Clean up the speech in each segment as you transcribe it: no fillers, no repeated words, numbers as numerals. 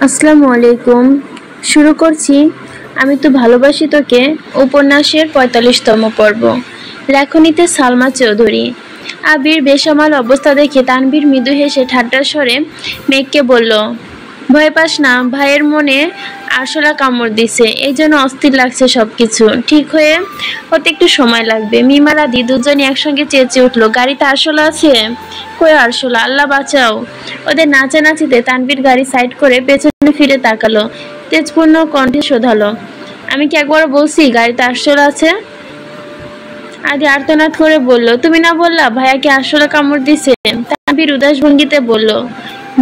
আসসালামু আলাইকুম। শুরু করছি আমি তো ভালোবাসি তোকে উপন্যাসের ৪৫তম পর্ব। লেখনীতে সালমা চৌধুরী। আবির বেসামাল অবস্থা দেখে তানভীর মৃদু হেসে ঠাট্টার স্বরে মেঘকে বলল, ভয় পাস না, ভাইয়ের মনে আরশোলা কামড় দিছে, এই জন্য অস্থির লাগছে সবকিছু। ঠিক হতে একটু সময় লাগবে। মিমার আদি দুজনই একসঙ্গে চেঁচিয়ে উঠলো, গাড়িতে আরশোলা আছে? কই আরশোলা, আল্লাহ বাঁচাও। ওদের নাচানাচিতে তানভীর গাড়ি সাইড করে পেছনে ফিরে তাকালো, তেজপূর্ণ কণ্ঠে শোধালো, আমি কি একবার বলছি গাড়িতে আরশোলা আছে? আদি আর্তনাদ করে বলল, তুমি না বললা ভাইয়াকে আরশোলা কামড় দিছে? তানভীর উদাস ভঙ্গিতে বলল,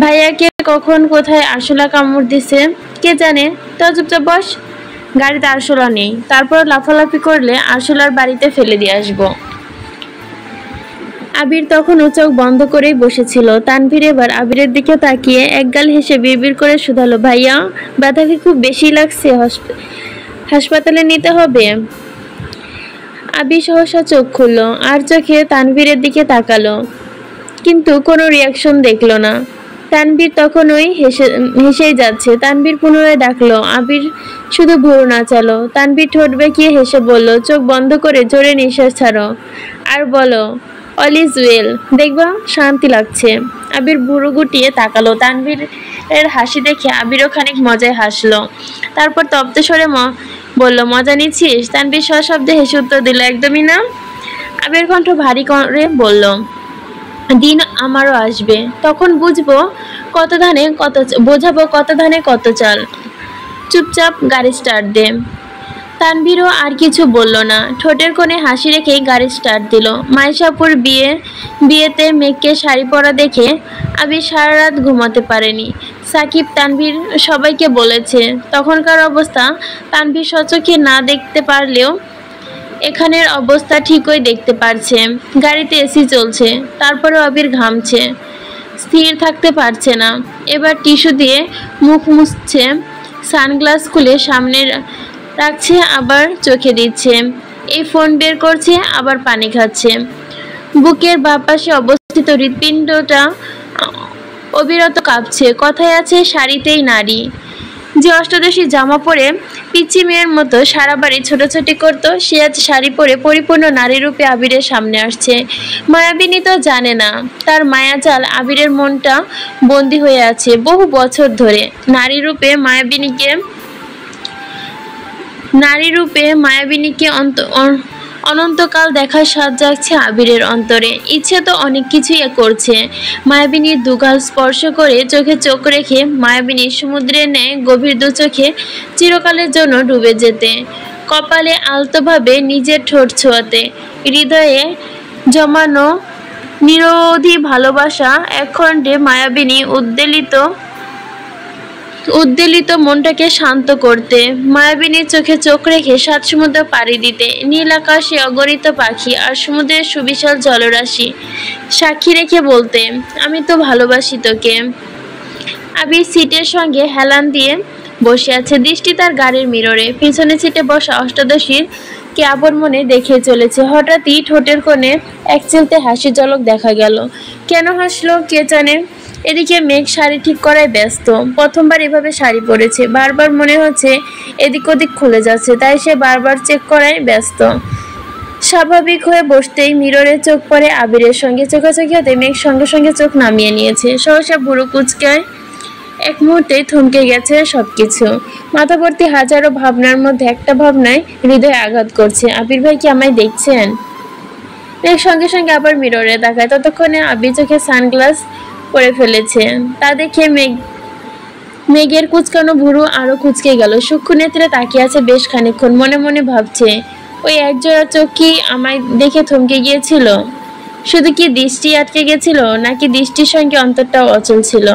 ভাইয়াকে কখন কোথায় আরশোলা কামড় দিছে কে জানে, তো চুপচাপ বস, গাড়িতে আরশোলা নেই, তারপর লাফালাফি করলে আরশোলার বাড়িতে ফেলে দিয়ে আসবো। আবির তখন চোখ বন্ধ করেই বসেছিল। তানভীর এবার আবিরের দিকে তাকিয়ে একগাল হেসে বিড়বিড় করে শুধালো, ভাইয়া ব্যথা কি খুব বেশি লাগছে, হাসপাতালে নিতে হবে? আবির সহসা চোখ খুলল আর চোখে তানভীরের দিকে তাকালো, কিন্তু কোনো রিয়াকশন দেখলো না। তানভীর তখন ওই হেসেই যাচ্ছে। তানভীর পুনরায় ডাকলো, আবির শুধু ভুরু নাচালো। তানভীর ঠোঁট বেঁকিয়ে হেসে বলল, চোখ বন্ধ করে জোরে নিঃশ্বাস ছাড়ো আর বলো, অল ইজ ওয়েল, দেখবা শান্তি লাগছে। আবির ভুরু গুটিয়ে তাকালো। তানভীরের হাসি দেখে আবিরও খানিক মজায় হাসলো, তারপর তপ্ত স্বরে বলল, মজা নিচ্ছিস? তানভীর সশব্দে হেসে উত্তর দিল, একদমই না। আবির কণ্ঠ ভারী করে বলল, দিন আমারও আসবে, তখন বোঝাবো কত ধানে কত চাল, চুপচাপ গাড়ি স্টার্ট দে। তানভীরও আর কিছু বলল না, ঠোঁটের কোণে হাসি রেখেই গাড়ি স্টার্ট দিল। মাইশাপুর বিয়েতে মেঘকে শাড়ি পরা দেখে আবির সারা রাত ঘুমাতে পারেনি। সাকিব, তানভীর সবাইকে বলেছে। তখনকার অবস্থা তানভীর সচক্ষে না দেখতে পারলেও এখানের অবস্থা ঠিকই দেখতে পারছে। গাড়িতে এসি চলছে, তারপরেও আবির ঘামছে, স্থির থাকতে পারছে না। এবার টিস্যু দিয়ে মুখ মুছছে, সানগ্লাস খুলে সামনে রাখছে, আবার চোখে দিচ্ছে, এই ফোন বের করছে, আবার পানি খাচ্ছে। বুকের বাঁ পাশে অবস্থিত হৃৎপিণ্ডটা অবিরত কাঁপছে। কথায় আছে, শাড়িতেই নারী। যে অষ্টাদশী জামা পরে পিচ্চি মেয়ের মতো সারা বাড়ি ছোটাছুটি করতো, সে আজ শাড়ি পরে পরিপূর্ণ নারী রূপে আবিরের সামনে আসছে। মায়াবিনী তো জানে না তার মায়াজাল আবিরের মনটা বন্দী হয়ে আছে বহু বছর ধরে। নারী রূপে মায়াবিনীকে অনন্তকাল দেখার স্বাদ জাগছে আবিরের অন্তরে। ইচ্ছে তো অনেক কিছুই করছে, মায়াবিনীর দুগাল স্পর্শ করে চোখে চোখ রেখে মায়াবিনীর সমুদ্রের ন্যায় গভীর দু চোখে চিরকালের জন্য ডুবে যেতে, কপালে আলতোভাবে নিজের ঠোঁট ছোঁয়াতে, হৃদয়ে জমানো নিরবধি ভালোবাসা একখণ্ডে মায়াবিনী উদ্বেলিত মনটাকে শান্ত করতে, মায়াবিনীর চোখে চোখ রেখে সাত সমুদ্র পাড়ি দিতে, নীল আকাশে অগণিত পাখি আর সমুদ্রের সুবিশাল জলরাশি সাক্ষী রেখে বলতে, আমি তো ভালোবাসি তোকে। আবির সিটের সঙ্গে হেলান দিয়ে বসে আছে, দৃষ্টি তার গাড়ির মিররে। পিছনে সিটে বসা অষ্টাদশীর কে আপন মনে দেখে চলেছে। হঠাৎই ঠোঁটের কোণে এক চিলতে হাসি ঝলক দেখা গেল। কেন হাসলো কে জানে। এদিকে মেঘ শাড়ি ঠিক করায় ব্যস্ত। প্রথমবার এভাবে শাড়ি পরেছে, বারবার মনে হচ্ছে এদিক ওদিক খুলে যাচ্ছে, তাই সে বারবার চেক করায় ব্যস্ত। স্বাভাবিক হয়ে বসতেই মিররে চোখ পড়ে আবিরের সঙ্গে। চোখাচোখি হতে মেঘ সঙ্গে সঙ্গে চোখ নামিয়ে নিয়েছে। সহসা বুড়ো কুচকায় এক মুহূর্তেই থমকে গেছে সবকিছু। মাথা ভর্তি হাজারো ভাবনার মধ্যে একটা ভাবনায় হৃদয়ে আঘাত করছে, আবির ভাই কি আমায় দেখছেন? মেঘ সঙ্গে সঙ্গে আবার মিররে তাকায়। ততক্ষণে আবির চোখে সানগ্লাস পরে ফেলেছে। তা দেখে মেঘের কুচকানো ভুরু আরো কুচকে গেল। সূক্ষ্ম নেত্রে তাকিয়ে আছে বেশ খানিকক্ষণ, মনে মনে ভাবছে, ওই একজোড়া চোখ কি আমায় দেখে থমকে গিয়েছিল? শুধু কি দৃষ্টি আটকে গেছিল, নাকি দৃষ্টির সঙ্গে অন্তরটাও অচল ছিল?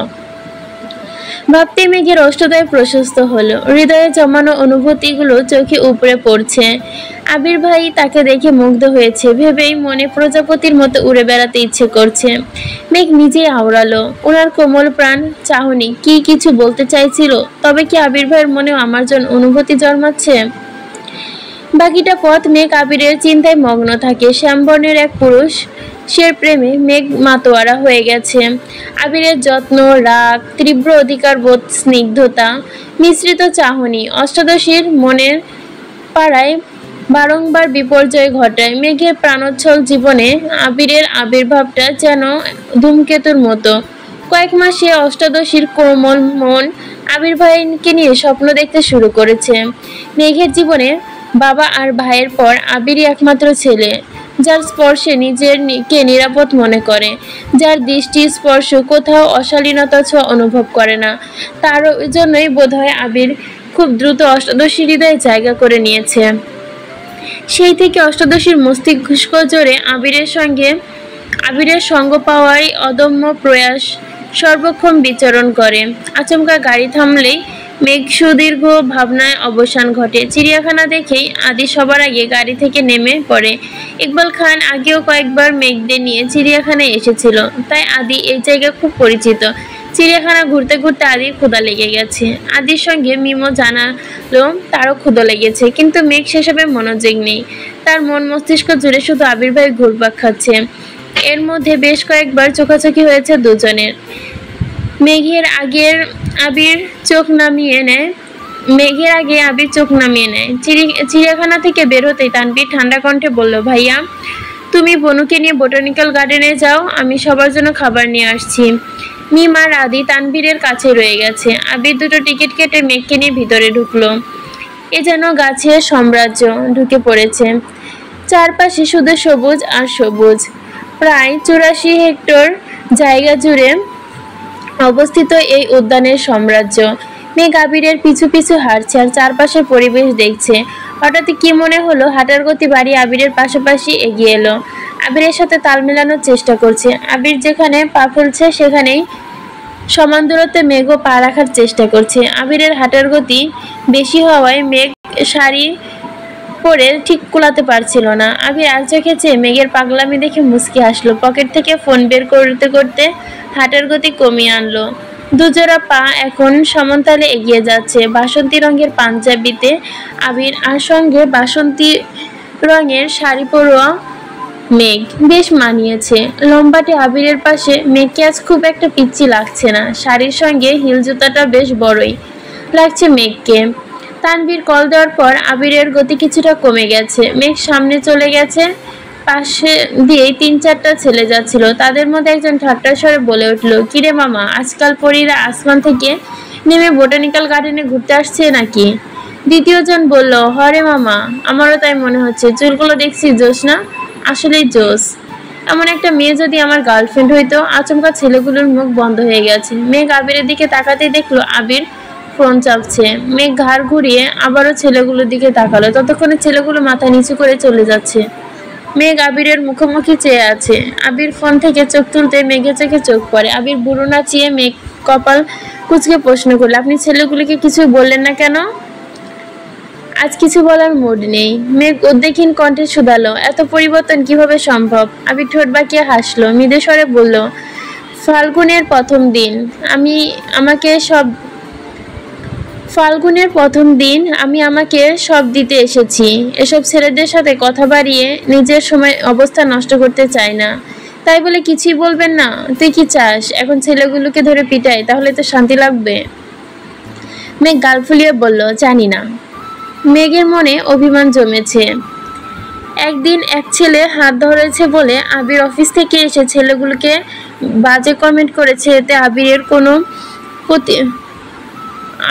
ভাবতে মেঘের অষ্টদয় প্রশস্ত হলো, হৃদয়ে জমানো অনুভূতিগুলো চোখে উপড়ে পড়ছে। আবির ভাই তাকে দেখে মুগ্ধ হয়েছে ভেবেই মনে প্রজাপতির মতো উড়ে বেড়াতে ইচ্ছে করছে। মেঘ নিজেই আওড়ালো, ওনার কোমল প্রাণ চাহনি কি কিছু বলতে চাইছিল, তবে কি আবির ভাইয়ের মনেও আমার জন্য অনুভূতি জন্মাচ্ছে? বাকিটা পথ মেঘ আবিরের চিন্তায় মগ্ন থাকে। শ্যামবর্ণের এক পুরুষ সে প্রেমে মেঘ মাতোয়ারা হয়ে গেছে। আবিরের যত্ন, রাগ, তীব্র অধিকারবোধ, স্নিগ্ধতা, মিশ্রিত চাহনি অষ্টাদশীর মনের পাড়ায় বারংবার বিপর্যয় ঘটায়। মেঘের প্রাণোচ্ছল জীবনে আবিরের আবির্ভাবটা যেন ধূমকেতুর মতো। কয়েক মাসে অষ্টাদশীর কোমল মন আবির ভাইকে নিয়ে স্বপ্ন দেখতে শুরু করেছে। মেঘের জীবনে বাবা আর ভাইয়ের পর আবিরই একমাত্র ছেলে, যার স্পর্শে নিজেকে নিরাপদ মনে করে, যার দৃষ্টি স্পর্শ কোথাও অশালীনতা ছোঁয়া অনুভব করে না। তার জন্যই বোধহয় আবির খুব দ্রুত অষ্টাদশী হৃদয়ে জায়গা করে নিয়েছে। সেই থেকে অষ্টাদশীর মস্তিষ্ক জোরে আবিরের সঙ্গ পাওয়াই অদম্য প্রয়াস সর্বক্ষণ বিচরণ করে। আচমকা গাড়ি থামলেই মেঘ সুদীর্ঘ ভাবনায় অবসান ঘটে। চিড়িয়াখানা দেখেই আদি সবার আগে গাড়ি থেকে নেমে পড়ে। ইকবাল খান আগেও কয়েকবার মেঘদের নিয়ে চিড়িয়াখানায় এসেছিল, তাই আদি এই জায়গা খুব পরিচিত। চিড়িয়াখানা ঘুরতে ঘুরতে আদির ক্ষুধা লেগে গেছে। আদির সঙ্গে মিমো জানালো তারও ক্ষুধা লেগেছে, কিন্তু মেঘ সেসবে মনোযোগ নেই। তার মন মস্তিষ্ক জুড়ে শুধু আবির ভাই ঘুরপাক খাচ্ছে। এর মধ্যে বেশ কয়েকবার চোখাচোখি হয়েছে দুজনের। মেঘের আগে আবির চোখ নামিয়ে নেয়। চিড়িয়াখানা থেকে বের হতেই তানভীর ঠান্ডা কণ্ঠে বলল, ভাইয়া তুমি বনুকে নিয়ে বোটানিক্যাল গার্ডেনে যাও, আমি সবার জন্য খাবার নিয়ে আসছি। মিম আর আদি তানভীরের কাছে রয়ে গেছে। আবির দুটো টিকিট কেটে মেঘকে নিয়ে ভিতরে ঢুকলো। এ যেন গাছের সাম্রাজ্য ঢুকে পড়েছে। চারপাশে শুধু সবুজ আর সবুজ। প্রায় 84 হেক্টর জায়গা জুড়ে অবস্থিত এই উদ্যানের সাম্রাজ্য। মেঘ আবিরের পিছু পিছু হাঁটছে আর চারপাশের পরিবেশ দেখছে। হঠাৎ কি মনে হলো, হাঁটার গতি বাড়িয়ে আবিরের পাশাপাশি এগিয়ে এলো। আবিরের সাথে তাল মেলানোর চেষ্টা করছে। আবির যেখানে পা ফেলছে সেখানেই সমান দূরত্বে মেঘও পা রাখার চেষ্টা করছে। আবিরের হাঁটার গতি বেশি হওয়ায় মেঘ শাড়ি পরে ঠিক কুলাতে পারছিল না। আবির আর চোখে চেয়ে মেঘের পাগলামি দেখে মুচকি হাসলো। পকেট থেকে ফোন বের করতে করতে হাঁটার গতি কমিয়ে আনলো। দুজোড়া পা এখন সমানতালে এগিয়ে যাচ্ছে। বাসন্তী রঙের পাঞ্জাবিতে আবির আর সঙ্গে বাসন্তী রঙের শাড়ি পরোয়া মেঘ বেশ মানিয়েছে। লম্বাটে আবিরের পাশে মেঘকে আজ খুব একটা পিচ্ছি লাগছে না। শাড়ির সঙ্গে হিল জুতাটা বেশ বড়ই লাগছে মেঘকে। তানভীর কল দেওয়ার পর আবিরের গতি কিছুটা কমে গেছে। মেঘ সামনে চলে গেছে। পাশে দিয়েই 3-4টা ছেলে যাচ্ছিল। তাদের মধ্যে একজন ঠাট্টার স্বরে বলে উঠল, কিরে মামা, আজকাল পরীরা আসমান থেকে নেমে বোটানিক্যাল গার্ডেনে ঘুরতে আসছে নাকি? দ্বিতীয়জন বলল, হরে মামা, আমারও তাই মনে হচ্ছে। চুলগুলো দেখছি জোশ না? আসলেই জোশ। এমন একটা মেয়ে যদি আমার গার্লফ্রেন্ড হইতো। আচমকা ছেলেগুলোর মুখ বন্ধ হয়ে গেছে। মেঘ আবিরের দিকে তাকাতেই দেখলো আবির ফোন চাপছে। মেঘ ঘাড় ঘুরিয়ে আবারও ছেলেগুলোর দিকে তাকালো। ততক্ষণে ছেলেগুলো মাথা নিচু করে চলে যাচ্ছে। মেঘ আবিরের মুখোমুখি চেয়ে আছে। আবির ফোন থেকে চোখ তুলতে মেঘের চোখে চোখ পড়ে। আবির বুড়ো নাচিয়ে মেঘ কপাল কুঁচকে প্রশ্ন করলো, আপনি ছেলেগুলিকে কিছু বললেন না কেন? আজ কিছু বলার মুড নেই। মেঘ উদ্বেগহীন কণ্ঠে শুধালো, এত পরিবর্তন কিভাবে সম্ভব? আবির ঠোঁট বাঁকিয়ে হাসলো। মৃদু স্বরে বলল, ফাল্গুনের প্রথম দিন আমি আমাকে সব দিতে এসেছি। এসব ছেলেদের সাথে কথা বাড়িয়ে নিজের সময় অবস্থা নষ্ট করতে চাই না। তাই বলে কিছুই বলবেন না? তুই কি চাস এখন ছেলেগুলোকে ধরে পিটাই? তাহলে তো শান্তি লাগবে। মেঘ গাল ফুলিয়ে বলল, জানি না। মেঘের মনে অভিমান জমেছে। একদিন এক ছেলে হাত ধরেছে বলে আবির অফিস থেকে এসে ছেলেগুলোকে বাজে কমেন্ট করেছে। এতে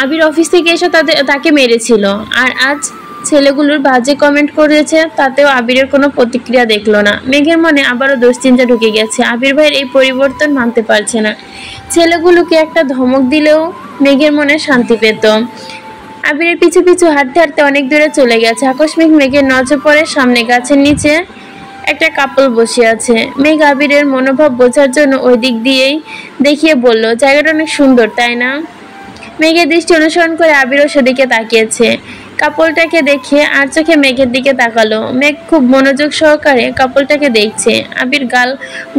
আবির অফিস থেকে এসে তাকে মেরেছিল। আর আজ ছেলেগুলোর বাজে কমেন্ট করেছে, তাতেও আবিরের কোনো প্রতিক্রিয়া দেখলো না। মেঘের মনে আবারও দুশ্চিন্তা ঢুকে গেছে। আবির ভাইয়ের এই পরিবর্তন মানতে পারছে না। ছেলেগুলোকে একটা ধমক দিলেও মেঘের মনে শান্তি পেত। আবিরের পিছু পিছু হাঁটতে হাঁটতে অনেক দূরে চলে গেছে। আকস্মিক মেঘের নজর পড়ে সামনে গাছের নিচে একটা কাপল বসে আছে। মেঘ আবিরের মনোভাব বোঝার জন্য ওই দিক দিয়েই দেখিয়ে বলল, জায়গাটা অনেক সুন্দর, তাই না? মেঘের দৃষ্টি অনুসরণ করে আবিরও সেদিকে তাকিয়েছে। কাপলটাকে দেখে আর চোখে মেঘের দিকে তাকালো। মেঘ খুব মনোযোগ সহকারে কাপলটাকে দেখছে। আবির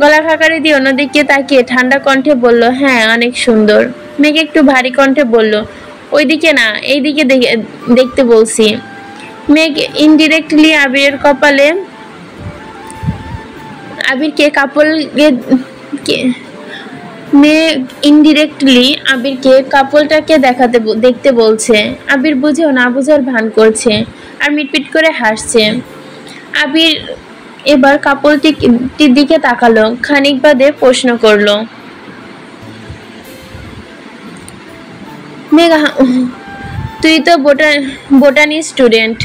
গলা খাকারি দিয়ে অন্যদিকে তাকিয়ে ঠান্ডা কণ্ঠে বলল, হ্যাঁ অনেক সুন্দর। মেঘ একটু ভারী কণ্ঠে বলল, ওইদিকে না, এইদিকে দেখতে বলছি। মেঘ ইনডিরেক্টলি আবিরের কপালে আবিরকে মেঘ ইনডিরেক্টলি আবিরকে কাপলটাকে দেখতে বলছে। আবির বুঝেও না বুঝার ভান করছে আর মিটমিট করে হাসছে। আবির এবার কাপলটির দিকে তাকালো, খানিক বাদে প্রশ্ন করলো, মেঘ তুই তো বোটানি স্টুডেন্ট,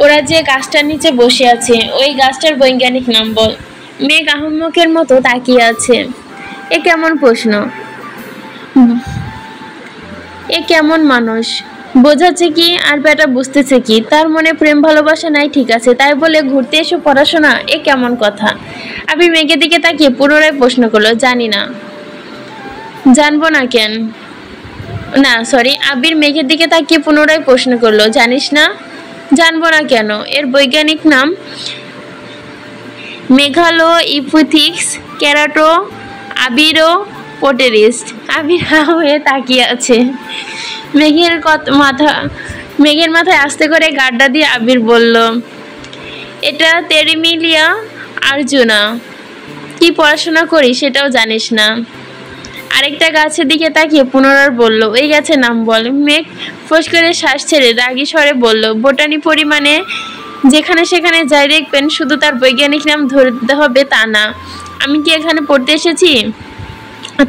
ওরা যে গাছটার নিচে বসে আছে ওই গাছটার বৈজ্ঞানিক নাম বল। মেঘ আহম্মকের মতো তাকিয়ে আছে। এ কেমন প্রশ্ন, এ কেমন মানুষ, বোঝাচ্ছে কি আর বেটা বুঝতেছে কি? তার মনে প্রেম ভালোবাসা নাই, ঠিক আছে, তাই বলে ঘুরতে এসে পড়াশোনা, এ কেমন কথা? আবির মেঘের দিকে তাকিয়ে পুনরায় প্রশ্ন করলো, জানি না। জানবো না কেন? না সরি, আবির মেঘের দিকে তাকিয়ে পুনরায় প্রশ্ন করলো, জানিস না? জানবো না কেন? এর বৈজ্ঞানিক নাম মেঘালো ইপুথিক্স ক্যারাটো আবিরো পোটেরিস্ট। আবির হয়ে তাকিয়ে আছে। মেঘের মাথায় আস্তে করে গাড্ডা দিয়ে আবির বলল, এটা তেরিমিলিয়া আর্জুনা। কি পড়াশোনা করি সেটাও জানিস না? আরেকটা গাছের দিকে তাকিয়ে পুনরায় বলল, ওই গাছের নাম বল। মেঘ ফোঁস করে শ্বাস ছেড়ে রাগী স্বরে বলল, বোটানি পরিমাণে যেখানে সেখানে যাই দেখবেন শুধু তার বৈজ্ঞানিক নাম ধরতে হবে তা না। আমি কি এখানে পড়তে এসেছি?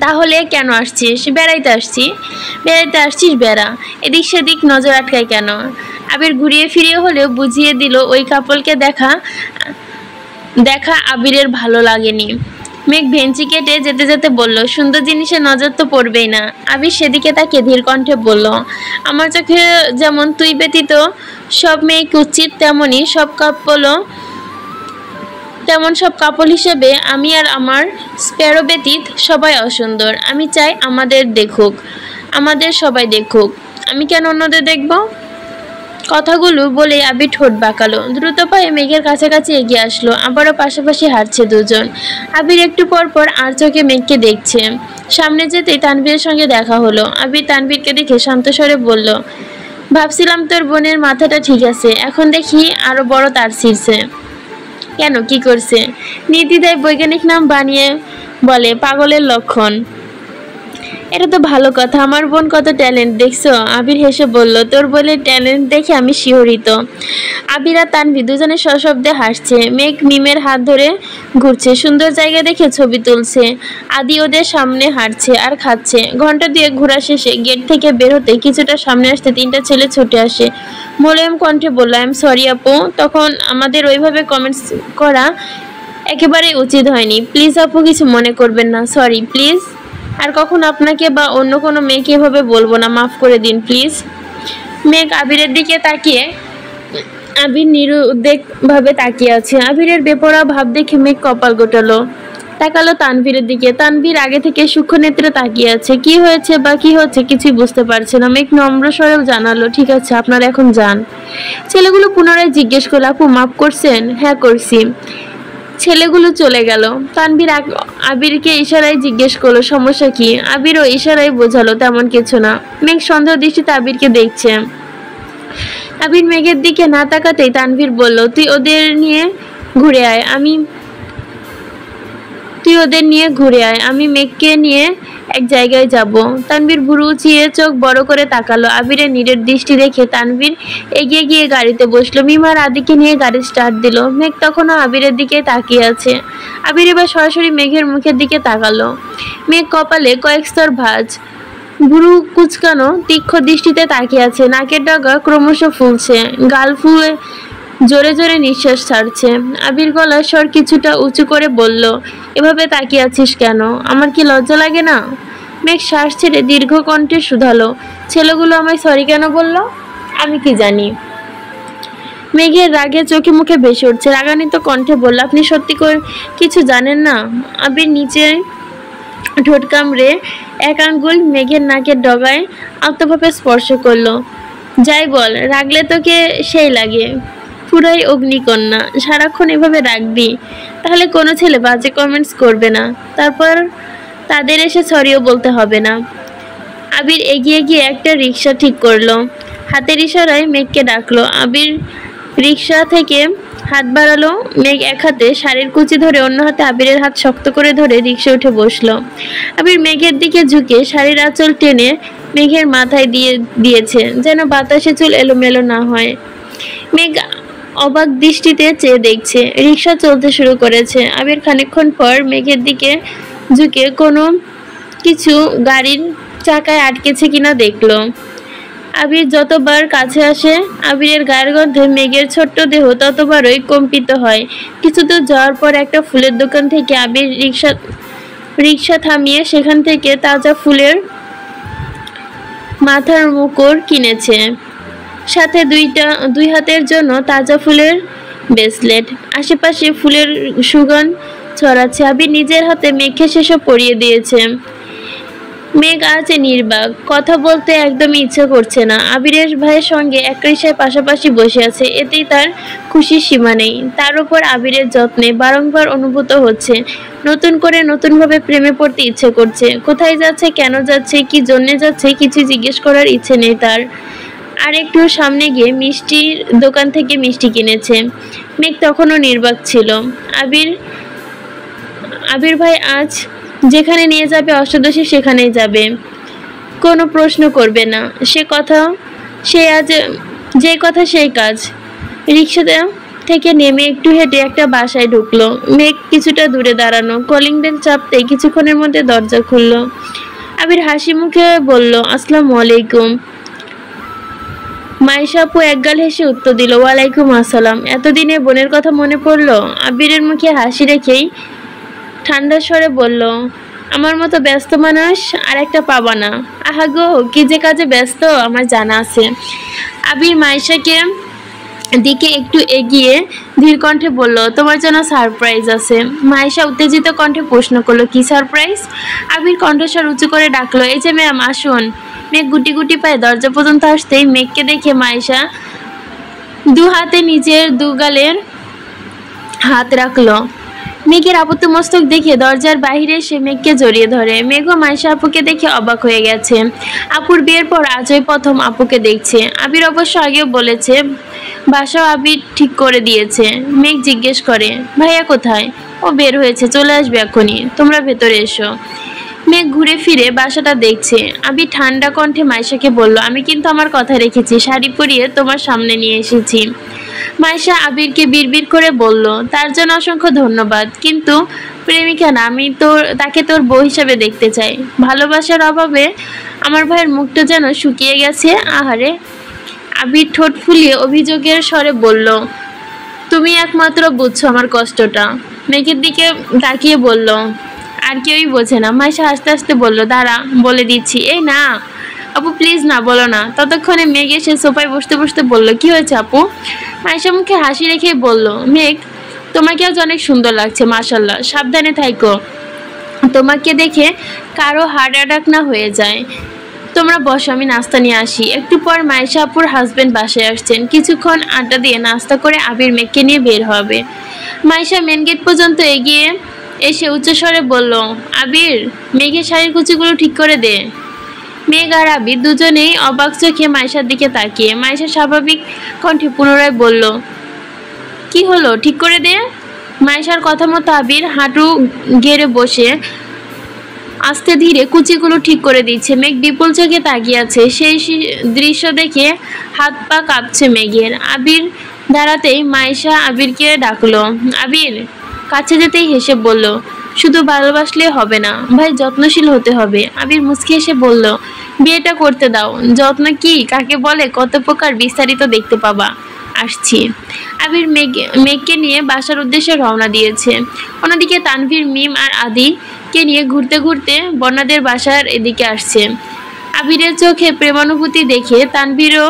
তাহলে কেন আসছিস? বেড়াইতে আসছিস বেড়া, এদিক সেদিক নজর আটকায় কেন? আবির ঘুরিয়ে ফিরিয়ে হলেও বুঝিয়ে দিল ওই কাপলকে দেখা আবিরের ভালো লাগেনি। মেঘ ভেঞ্চি কেটে যেতে যেতে বলল, সুন্দর জিনিসের নজর তো পড়বেই না। আবির সেদিকে তাকিয়ে ধীর কণ্ঠে বলল, আমার চোখে যেমন তুই ব্যতীত সব মেয়ে কুৎসিত, তেমন সব কাপল হিসেবে আমি আর আমার স্প্যারো ব্যতীত সবাই অসুন্দর। আমি চাই আমাদের সবাই দেখুক। আমি কেন অন্যদের দেখব? কথাগুলো বলে আবির ঠোঁট বাঁকালো। দ্রুত পায়ে মেঘের কাছাকাছি এগিয়ে আসলো। আবারও পাশাপাশি হাঁটছে দুজন। আবির একটু পর পর আর চোখে মেঘকে দেখছে। সামনে যেতেই তানভীরের সঙ্গে দেখা হলো। আবির তানভীরকে দেখে শান্ত স্বরে বলল, ভাবছিলাম তোর বোনের মাথাটা ঠিক আছে, এখন দেখি আরো বড় তার ছিঁড়ছে। কেন, কি করছে? নির্দ্বিধায় বৈজ্ঞানিক নাম বানিয়ে বলে, পাগলের লক্ষণ। এটা তো ভালো কথা, আমার বোন কত ট্যালেন্ট দেখছো? আবির হেসে বলল, তোর বোনের ট্যালেন্ট দেখে আমি শিহরিত। আবির আর তানভীর দুজনে সশব্দে হাসছে। মেঘ মিমের হাত ধরে ঘুরছে, সুন্দর জায়গা দেখে ছবি তুলছে। আদি ওদের সামনে হাঁটছে আর খাচ্ছে। ঘন্টা দুয়েক ঘোরা শেষে গেট থেকে বের হতে কিছুটা সামনে আসতে তিনটা ছেলে ছুটে আসে। মোলায়েম কণ্ঠে বলল, আই এম সরি আপু, তখন আমাদের ওইভাবে কমেন্টস করা একেবারেই উচিত হয়নি। প্লিজ আপু, কিছু মনে করবেন না, সরি প্লিজ। আর কখন আপনাকে বা অন্য কোনো মেয়েকে এভাবে বলবো না, মাফ করে দিন প্লিজ। মেঘ আবিরের দিকে তাকিয়ে, আবির নিরুদ্বেগ ভাবে তাকিয়ে আছে। আবিরের বেপরোয়া ভাব দেখে মেঘ কপাল গোটালো, তাকালো তানভীরের দিকে। তানভীর আগে থেকে সূক্ষ্ম নেত্রে তাকিয়ে আছে। কি হয়েছে বা কি হচ্ছে কিছুই বুঝতে পারছে না। মেঘ নম্র স্বরেও জানালো, ঠিক আছে, আপনারা এখন যান। ছেলেগুলো পুনরায় জিজ্ঞেস করলো, আপু মাফ করছেন? হ্যাঁ করছি। ছেলেগুলো চলে গেল। তানভীর আবিরকে ইশারায় জিজ্ঞেস করলো, সমস্যা কি? আবিরও ইশারায় বোঝালো, তেমন কিছু না। মেঘ সন্দেহ দৃষ্টিতে আবিরকে দেখছে। আবির মেঘের দিকে না তাকাতেই তানভীর বলল, তুই ওদের নিয়ে ঘুরে আয়, আমি মেঘকে নিয়ে এক জায়গায় যাব। তানভীর ভুরু উঁচিয়ে চোখ বড় করে তাকালো। আবিরের নীরের দৃষ্টি দেখে তানভীর এগিয়ে গিয়ে গাড়িতে বসলো। মিমার আদিকে নিয়ে গাড়ি স্টার্ট দিল। মেঘ তখনও আবিরের দিকে তাকিয়ে আছে। আবির এবার সরাসরি মেঘের মুখের দিকে তাকালো। মেঘ কপালে কয়েক স্তর ভাঁজ, ভুরু কুচকানো, তীক্ষ্ণ দৃষ্টিতে তাকিয়ে আছে। নাকের ডগা ক্রমশ ফুলছে, গাল ফুলে জোরে জোরে নিঃশ্বাস ছাড়ছে। আবির গলার স্বর কিছুটা উঁচু করে বলল, এভাবে তাকিয়ে আছিস কেন? আমার কি লজ্জা লাগে না? মেঘ শ্বাস ছেড়ে দীর্ঘ কণ্ঠে শুধালো, ছেলেগুলো আমায় সরি কেন বললো? আমি কি জানি? মেঘের রাগে চোখে মুখে ভেসে উঠছে। রাগান্বিত কণ্ঠে বলল, আপনি সত্যি করে কিছু জানেন না? আবির নিচে ঠোঁট কামড়ে এক আঙ্গুল মেঘের নাকের ডগায় আলতোভাবে স্পর্শ করলো। যাই বল, রাগলে তোকে সেই লাগে, পুরাই অগ্নিকন্যা। সারাক্ষণ এভাবে রাখবি, তাহলে কোনো ছেলে বাজে কমেন্টস করবে না, তারপর তাদের এসে সরিও বলতে হবে না। আবির এগিয়ে গিয়ে একটা রিক্সা ঠিক করলো। হাতের ইশারায় মেঘকে ডাকলো। আবির রিক্সা থেকে হাত বাড়ালো। মেঘ এক হাতে শাড়ির কুচি ধরে অন্য হাতে আবিরের হাত শক্ত করে ধরে রিক্সা উঠে বসলো। আবির মেঘের দিকে ঝুঁকে শাড়ির আঁচল টেনে মেঘের মাথায় দিয়েছে যেন বাতাসে চুল এলোমেলো না হয়। মেঘ অবাক দৃষ্টিতে চেয়ে দেখছে। রিক্সা চলতে শুরু করেছে। আবির খানিকক্ষণ পর মেঘের দিকে ঝুঁকে কোনো কিছু গাড়ির চাকায় আটকেছে কিনা দেখলো। আবির যতবার কাছে আসে আবিরের গায়ের গন্ধে মেঘের ছোট্ট দেহ ততবারই কম্পিত হয়। কিছু দূর যাওয়ার পর একটা ফুলের দোকান থেকে আবির রিক্সা থামিয়ে সেখান থেকে তাজা ফুলের মাথার মুকুট কিনেছে, সাথে দুই হাতের জন্য তাজা ফুলের ব্রেসলেট। আশেপাশে ফুলের সুগন্ধ ছড়াচ্ছে। আবির নিজের হাতে মেঘকে সেসব পরিয়ে দিয়েছে। মেঘ আজ নির্বাক, কথা বলতে একদমই ইচ্ছে করছে না। আবিরের ভাইয়ের সঙ্গে এক রিকশায় পাশাপাশি বসে আছে, এতেই তার খুশির সীমা নেই। তার উপর আবিরের যত্নে বারংবার অনুভূত হচ্ছে নতুন করে নতুনভাবে প্রেমে পড়তে ইচ্ছে করছে। কোথায় যাচ্ছে, কেন যাচ্ছে, কি জন্যে যাচ্ছে কিছু জিজ্ঞেস করার ইচ্ছে নেই তার। আর একটু সামনে গিয়ে মিষ্টির দোকান থেকে মিষ্টি কিনেছে। মেঘ তখনও নির্বাক ছিল। আবির ভাই আজ যেখানে নিয়ে যাবে অষ্টদশী সেখানেই যাবে, কোনো প্রশ্ন করবে না। যে কথা সেই কাজ। রিক্সাতে থেকে নেমে একটু হেঁটে একটা বাসায় ঢুকলো। মেঘ কিছুটা দূরে দাঁড়ানো, কলিং বেল চাপতে কিছুক্ষণের মধ্যে দরজা খুললো। আবির হাসি মুখে বলল, আসসালামু আলাইকুম। মাইশা আপু একগাল হেসে উত্তর দিল, ওয়ালাইকুম আসসালাম। এতদিনে বোনের কথা মনে পড়লো? আবিরের মুখে হাসি রেখেই ঠান্ডা স্বরে বলল, আমার মতো ব্যস্ত মানুষ আর একটা পাবা না। আহা গো, কি যে কাজে ব্যস্ত আমার জানা আছে। আবির মাইশাকে দিকে একটু এগিয়ে ধীর কণ্ঠে বলল, তোমার জন্য সারপ্রাইজ আছে। মাইশা উত্তেজিত কণ্ঠে প্রশ্ন করলো, কি সারপ্রাইজ? আবির কণ্ঠস্বর উঁচু করে ডাকলো, এই যে ম্যাম আসুন। মেঘ গুটি গুটি পায়ে দরজা পর্যন্ত আসতেই মেঘকে দেখে মাইশা দু হাতে নিজের দু গালের হাত রাখলো। মেঘের আপাতমস্তক দেখে দরজার বাহিরে এসে মেঘকে জড়িয়ে ধরে। মেঘও মাইশা আপুকে দেখে অবাক হয়ে গেছে। আপুর বিয়ের পর আজই প্রথম আপুকে দেখছে। আবির অবশ্য আগেও বলেছে, বাসাও আবির ঠিক করে দিয়েছে। মেঘ জিজ্ঞেস করে, ভাইয়া কোথায়? ও বের হয়েছে, চলে আসবে এখনই, তোমরা ভেতরে এসো। মেঘ ঘুরে ফিরে বাসাটা দেখছে। আবির ঠান্ডা কণ্ঠে মাইশাকে বলল, আমি কিন্তু আমার কথা রেখেছি, শাড়ি পরিয়ে তোমার সামনে নিয়ে এসেছি। মাইশা আবিরকে বিড়বিড় করে বলল, তার জন্য অসংখ্য ধন্যবাদ, কিন্তু প্রেমিকা না, আমি তাকে তোর বউ হিসাবে দেখতে চাই। ভালোবাসার অভাবে আমার ভাইয়ের মুখটা যেন শুকিয়ে গেছে। আহারে। আবির ঠোঁট ফুলিয়ে অভিযোগের স্বরে বলল, তুমি একমাত্র বুঝছো আমার কষ্টটা। মেঘের দিকে তাকিয়ে বলল, আর কেউই বোঝে না। মাইশা হাসতে হাসতে বলল, দাঁড়া বলে দিচ্ছি। এই না আপু, প্লিজ না, বলো না। ততক্ষণে মেঘ এসে সোফায় বসতে বসতে বলল, কি হয়েছে আপু? মাইশা মুখে হাসি রেখে বলল, মেঘ তোমাকে আজ অনেক সুন্দর লাগছে, মাশাল্লাহ। সাবধানে থাইকো, তোমাকে দেখে কারো হার্ট অ্যাটাক না হয়ে যায়। তোমরা বসো, আমি নাস্তা নিয়ে আসি। একটু পর মাইশা আপুর হাজবেন্ড বাসায় আসছেন। কিছুক্ষণ আড্ডা দিয়ে নাস্তা করে আবির মেঘকে নিয়ে বের হবে। মাইশা মেন গেট পর্যন্ত এগিয়ে এসে উচ্চস্বরে বলল, আবির, মেঘের শাড়ির কুচিগুলো ঠিক করে দে। মেঘ আর আবির দুজনেই অবাক চোখে মাইশার দিকে তাকিয়ে। মাইশা স্বাভাবিক কণ্ঠে পুনরায় বলল, কি হলো, ঠিক করে দে। মাইশার কথা মতো আবির হাঁটু গেড়ে বসে আস্তে ধীরে কুচিগুলো ঠিক করে দিচ্ছে। মেঘ বিপুল চোখে তাকিয়ে আছে। সেই দৃশ্য দেখে হাত পা কাঁপছে মেঘের। আবির দাঁড়াতেই মাইশা আবিরকে ডাকলো। আবির কাছে যেতেই হেসে বলল, শুধু ভালোবাসলে হবে না ভাই, যত্নশীল হতে হবে। আবির মুচকি হেসে বলল, বিয়েটা করতে দাও। যত্ন কি কাকে বলে, কত প্রকার, বিস্তারিত দেখতে পাবা। আসছি। আবির মেঘকে নিয়ে বাসার উদ্দেশ্যে রওনা দিয়েছে। অন্যদিকে তানভীর, মিম আর আদিকে নিয়ে ঘুরতে ঘুরতে বন্যাদের বাসার এদিকে আসছে। আবিরের চোখে প্রেমানুভূতি দেখে তানভীরও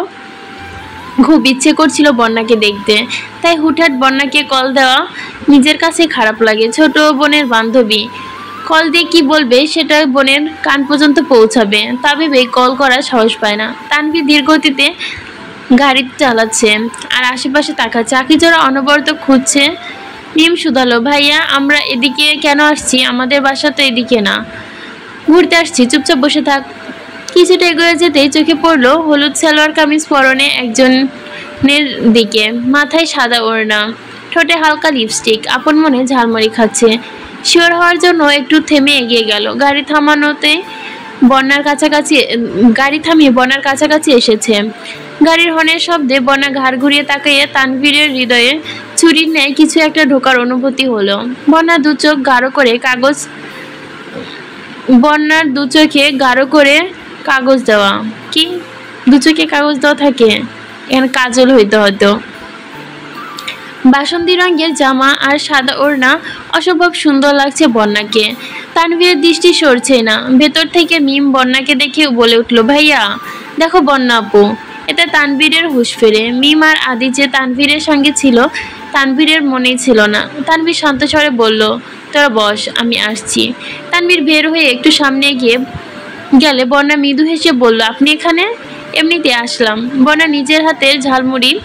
খুব ইচ্ছে করছিল বন্যাকে দেখতে, তাই হুটহাট বন্যাকে কল দেওয়া নিজের কাছে খারাপ লাগে। ছোট বোনের বান্ধবী, কল দিয়ে কি বলবে সেটা বোনের কান পর্যন্ত পৌঁছাবে, তা ভেবে কল করার সাহস পায় না। তানভীর ধীরগতিতে গাড়ি চালাচ্ছে আর আশেপাশে তাকাচ্ছে। চাকরিজোড়া অনবরত খুঁজছে। মিম শুধালো, ভাইয়া আমরা এদিকে কেন আসছি? আমাদের বাসা তো এদিকে না। ঘুরতে আসছি, চুপচাপ বসে থাক। কিছুটা এগোয়ে যেতেই চোখে পড়লো হলুদ সালোয়ার কামিজ পরনে একজন সামনের দিকে, মাথায় সাদা ওড়না, ঠোঁটে হালকা লিপস্টিক, আপন মনে ঝালমুড়ি খাচ্ছে। শিওর হওয়ার জন্য একটু থেমে এগিয়ে গেল। গাড়ি থামিয়ে বন্যার কাছাকাছি এসেছে। গাড়ির হর্নের শব্দে বন্যা ঘাড় ঘুরিয়ে তাকিয়ে তানভীরের হৃদয়ে ছুরির ন্যায় কিছু একটা ঢোকার অনুভূতি হলো। বন্যার দু চোখে গাঢ় করে কাগজ দেওয়া। কি দু চোখে কাগজ দেওয়া থাকে? এখানে কাজল হইতে হতো। বাসন্তী রঙের জামা আর সাদা ওড়না অসম্ভব সুন্দর লাগছে বন্যাকে। তানভীরের দৃষ্টি সরছে না। ভেতর থেকে মিম বন্যাকে দেখে বলে উঠল, ভাইয়া দেখো বন্যা আপু। এতে তানভীরের হুঁশ ফেরে। মিম আর আদি যে তানভীরের সঙ্গে ছিল তানভীরের মনেই ছিল না। তানভীর শান্ত স্বরে বলল, তোরা বস, আমি আসছি। তানভীর বের হয়ে একটু সামনে গেলে বন্যা মৃদু হেসে বলল, আপনি এখানে? এমনিতে আসলাম। বন্যা নিজের হাতের ঝালমুড়ির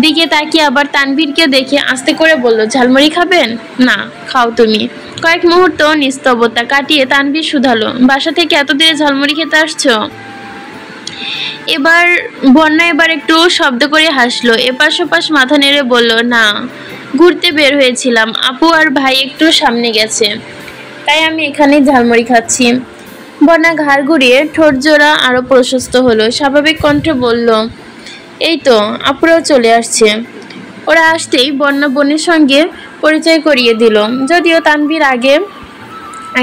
দিকে তাকিয়ে আবার তানভীরকে দেখে আস্তে করে বলল, ঝালমুড়ি খাবেন? না, খাও তুমি। কয়েক মুহূর্ত নিস্তব্ধতা কাটিয়ে তানভীর শুধালো, বাসা থেকে এত দেরে ঝালমুড়ি খেতে আসছো? বন্যা এবার একটু শব্দ করে হাসলো। এপাশ ওপাশ মাথা নেড়ে বলল, না, ঘুরতে বের হয়েছিলাম। আপু আর ভাই একটু সামনে গেছে, তাই আমি এখানে ঝালমুড়ি খাচ্ছি। বন্যা ঘাড় ঘুরিয়ে ঠোঁট জোড়া আরো প্রশস্ত হলো। স্বাভাবিক কণ্ঠে বলল, এই তো আপুরাও চলে আসছে। ওরা আসতেই বন্যা বোনের সঙ্গে পরিচয় করিয়ে দিল। যদিও তানভীর আগে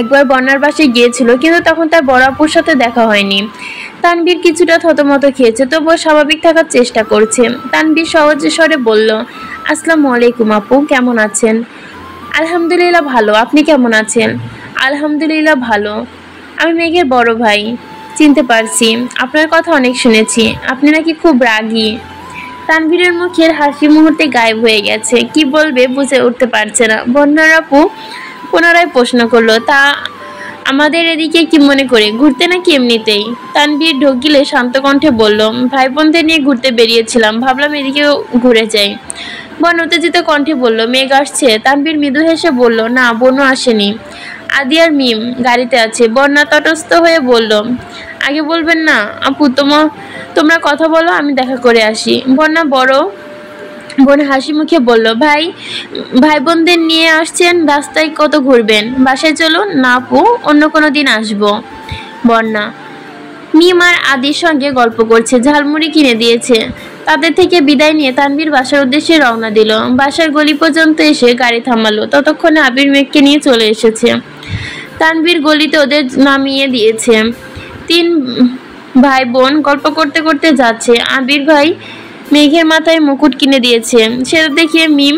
একবার বন্যার বাসায় গিয়েছিল, কিন্তু তখন তার বড় আপুর সাথে দেখা হয়নি। তানভীর কিছুটা থতমত খেয়েছে, তবুও স্বাভাবিক থাকার চেষ্টা করছে। তানভীর সহজ স্বরে বলল, আসসালামু আলাইকুম আপু, কেমন আছেন? আলহামদুলিল্লাহ ভালো, আপনি কেমন আছেন? আলহামদুলিল্লাহ ভালো। আমি মেঘের বড় ভাই। চিনতে পারছি, আপনার কথা অনেক শুনেছি। আপনি নাকি খুব রাগী। তানভীরের মুখের হাসি মুহূর্তে গায়েব হয়ে গেছে। কি বলবে বুঝে উঠতে পারছে না। বন্যার আপু পুনরায় প্রশ্ন করলো, তা আমাদের এদিকে কি মনে করে, ঘুরতে নাকি এমনিতেই? তানভীর ঢোক গিলে শান্ত কণ্ঠে বলল, ভাই বোনদের নিয়ে ঘুরতে বেরিয়েছিলাম, ভাবলাম এদিকেও ঘুরে যাই। বন উত্তেজিত কণ্ঠে বলল, মেঘ আসছে? তানভীর মৃদু হেসে বলল, না, বোনও আসেনি। আদি আর মিম গাড়িতে আছে। বন্যা তটস্থ হয়ে বলল, আগে বলবেন না আপু, তোমরা কথা বলো, আমি দেখা করে আসি। বন্যা বড় বোন হাসি মুখে বলল, ভাই বোনদের নিয়ে আসছেন, রাস্তায় কত ঘুরবেন, বাসায় চলুন না আপু, অন্য কোনো দিন আসবো। বন্যা মিম আর আদির সঙ্গে গল্প করছে, ঝালমুড়ি কিনে দিয়েছে। তাদের থেকে বিদায় নিয়ে তানভীর বাসার উদ্দেশ্যে রওনা দিল। বাসার গলি পর্যন্ত এসে গাড়ি থামালো। ততক্ষণে আবির মেঘকে নিয়ে চলে এসেছে। তানভীর গলিতে ওদের নামিয়ে দিয়েছে। তিন ভাই বোন গল্প করতে করতে যাচ্ছে। আবির ভাই মেঘের মাথায় মুকুট কিনে দিয়েছে। সেটা দেখিয়ে মিম